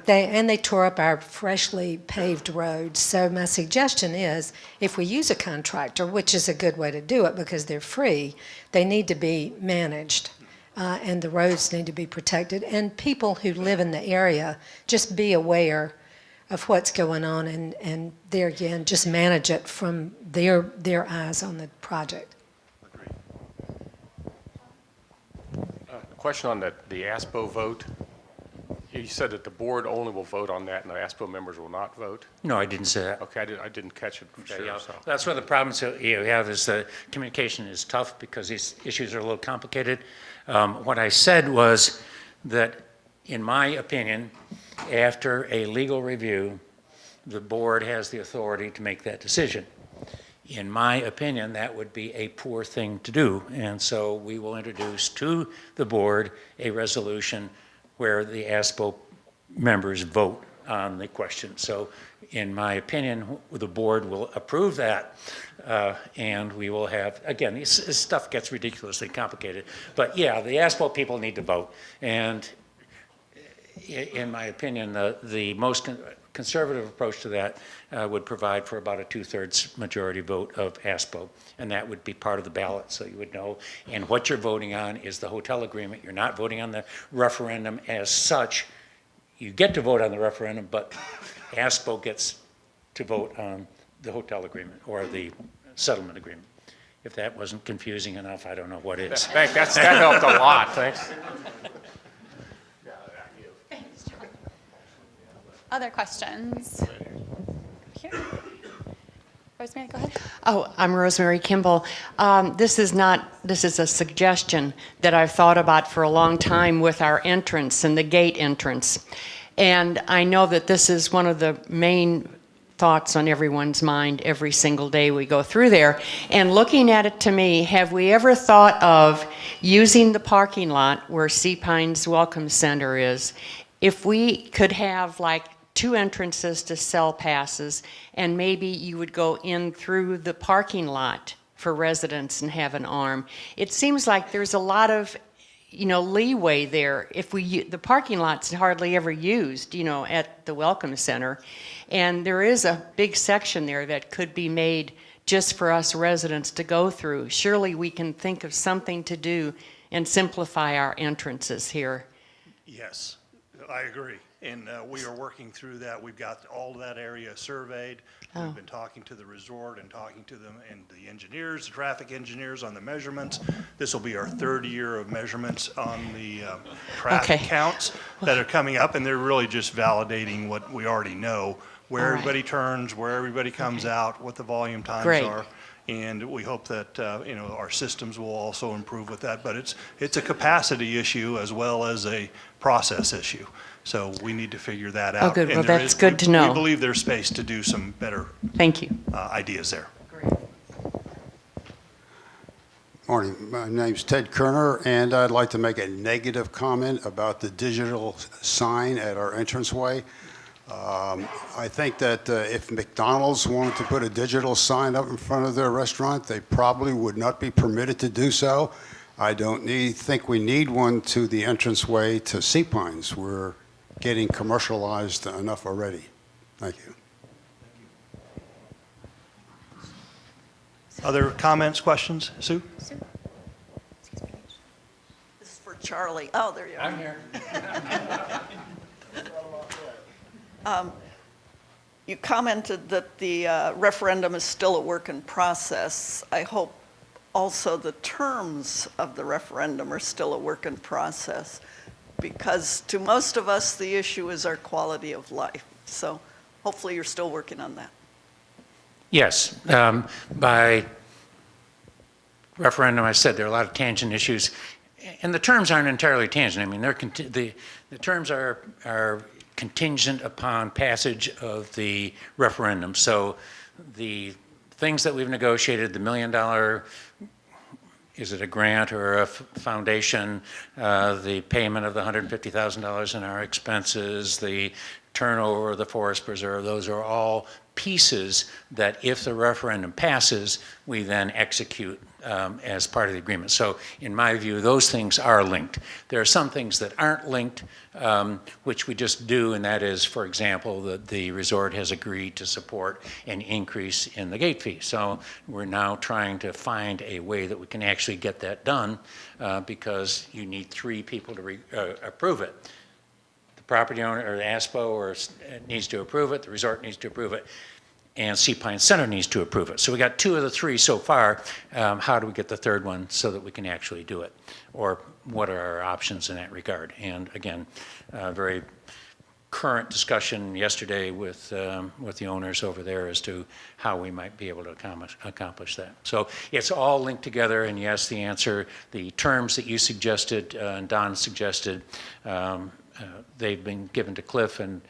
They tore up our freshly paved roads. So my suggestion is, if we use a contractor, which is a good way to do it because they're free, they need to be managed, and the roads need to be protected. And people who live in the area, just be aware of what's going on, and there again, just manage it from their eyes on the project. Question on the ASPO vote. You said that the board only will vote on that and the ASPO members will not vote? No, I didn't say that. Okay, I didn't catch it. Okay, yeah. That's one of the problems that you have is the communication is tough because these issues are a little complicated. What I said was that, in my opinion, after a legal review, the board has the authority to make that decision. In my opinion, that would be a poor thing to do, and so we will introduce to the board a resolution where the ASPO members vote on the question. So in my opinion, the board will approve that, and we will have, again, this stuff gets ridiculously complicated, but yeah, the ASPO people need to vote, and in my opinion, the most conservative approach to that would provide for about a 2/3 majority vote of ASPO, and that would be part of the ballot, so you would know. And what you're voting on is the hotel agreement. You're not voting on the referendum as such. You get to vote on the referendum, but ASPO gets to vote on the hotel agreement or the settlement agreement. If that wasn't confusing enough, I don't know what is. That helped a lot, thanks. Other questions? Here. Rosemary, go ahead. Oh, I'm Rosemary Kimball. This is a suggestion that I've thought about for a long time with our entrance and the gate entrance. And I know that this is one of the main thoughts on everyone's mind every single day we go through there. And looking at it, to me, have we ever thought of using the parking lot where Sea Pines Welcome Center is? If we could have like 2 entrances to sell passes, and maybe you would go in through the parking lot for residents and have an arm. It seems like there's a lot of, leeway there. If the parking lot's hardly ever used, at the Welcome Center, and there is a big section there that could be made just for us residents to go through. Surely we can think of something to do and simplify our entrances here. Yes, I agree. And we are working through that. We've got all of that area surveyed. Oh. We've been talking to the resort and talking to them and the engineers, the traffic engineers on the measurements. This will be our 3rd year of measurements on the traffic counts that are coming up, and they're really just validating what we already know, where everybody turns, where everybody comes out, what the volume times are. And we hope that our systems will also improve with that. But it's a capacity issue as well as a process issue. So we need to figure that out. Oh, good. And Well, that's good to know. We believe there's space to do some better Thank you. Ideas there. Morning. My name's Ted Kerner, and I'd like to make a negative comment about the digital sign at our entranceway. I think that if McDonald's wanted to put a digital sign up in front of their restaurant, they probably would not be permitted to do so. I don't think we need one to the entranceway to Sea Pines. We're getting commercialized enough already. Thank you. Other comments, questions? Sue? This is for Charlie. Oh, there you are. I'm here. You commented that the referendum is still a work in process. I hope also the terms of the referendum are still a work in process, because to most of us, the issue is our quality of life. So hopefully you're still working on that. Yes, by referendum, I said there are a lot of tangent issues, and the terms aren't entirely tangent. I mean, the terms are contingent upon passage of the referendum. So the things that we've negotiated, the $1 million, is it a grant or a foundation, the payment of the $150,000 in our expenses, the turnover of the forest preserve, those are all pieces that if the referendum passes, we then execute as part of the agreement. So in my view, those things are linked. There are some things that aren't linked, which we just do, and that is, for example, that the resort has agreed to support an increase in the gate fee. So we're now trying to find a way that we can actually get that done, because you need 3 people to approve it. The property owner or the ASPO needs to approve it, the resort needs to approve it, and Sea Pine Center needs to approve it. So we got 2 of the 3 so far. How do we get the 3rd one so that we can actually do it? Or what are our options in that regard? And again, very current discussion yesterday with the owners over there as to how we might be able to accomplish that. So it's all linked together, and yes, the answer, the terms that you suggested and Don suggested, they've been given to Cliff and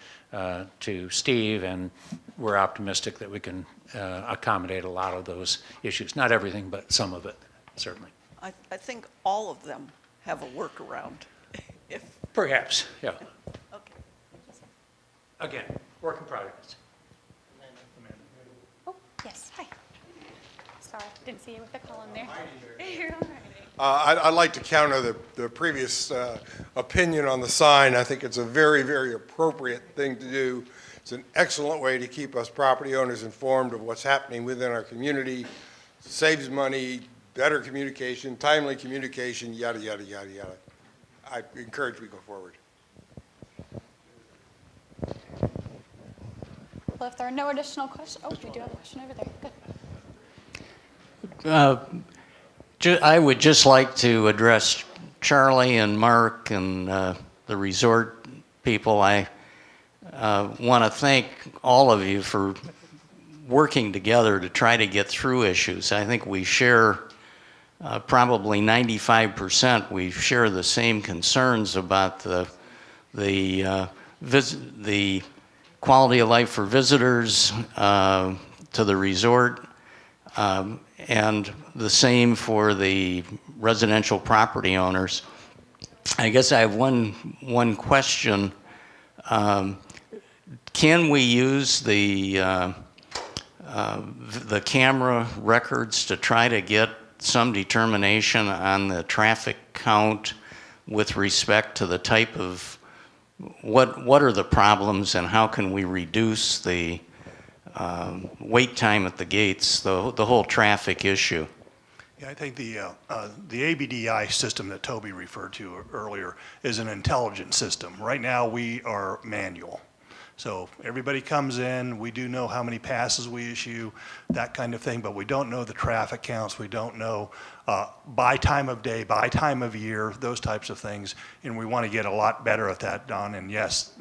to Steve, and we're optimistic that we can accommodate a lot of those issues. Not everything, but some of it, certainly. I think all of them have a workaround. Perhaps, yeah. Okay. Again, work in progress. Oh, yes, hi. Sorry, didn't see you with the column there. You're all right. I'd like to counter the previous opinion on the sign. I think it's a very, very appropriate thing to do. It's an excellent way to keep us property owners informed of what's happening within our community. Saves money, better communication, timely communication, yada, yada, yada, yada. I encourage we go forward. Well, if there are no additional questions, oh, we do have a question over there. Good. I would just like to address Charlie and Mark and the resort people. I want to thank all of you for working together to try to get through issues. I think we share probably 95%. We share the same concerns about the quality of life for visitors to the resort. And the same for the residential property owners. I guess I have one question. Can we use the camera records to try to get some determination on the traffic count with respect to the type of, what are the problems and how can we reduce the wait time at the gates, the whole traffic issue? Yeah, I think the ABDI system that Toby referred to earlier is an intelligent system. Right now, we are manual. So everybody comes in, we do know how many passes we issue, that kind of thing, but we don't know the traffic counts. We don't know by time of day, by time of year, those types of things. And we want to get a lot better at that, Don. And yes,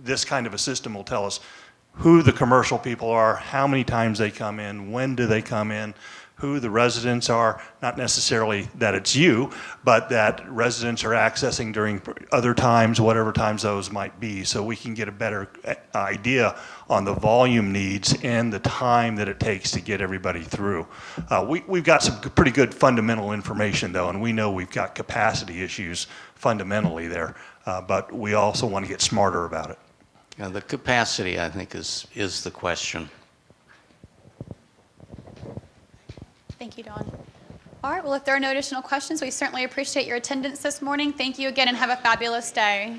this kind of a system will tell us who the commercial people are, how many times they come in, when do they come in, who the residents are, not necessarily that it's you, but that residents are accessing during other times, whatever times those might be, so we can get a better idea on the volume needs and the time that it takes to get everybody through. We've got some pretty good fundamental information though, and we know we've got capacity issues fundamentally there, but we also want to get smarter about it. Yeah, the capacity, I think, is the question. Thank you, Dawn. All right, well, if there are no additional questions, we certainly appreciate your attendance this morning. Thank you again and have a fabulous day.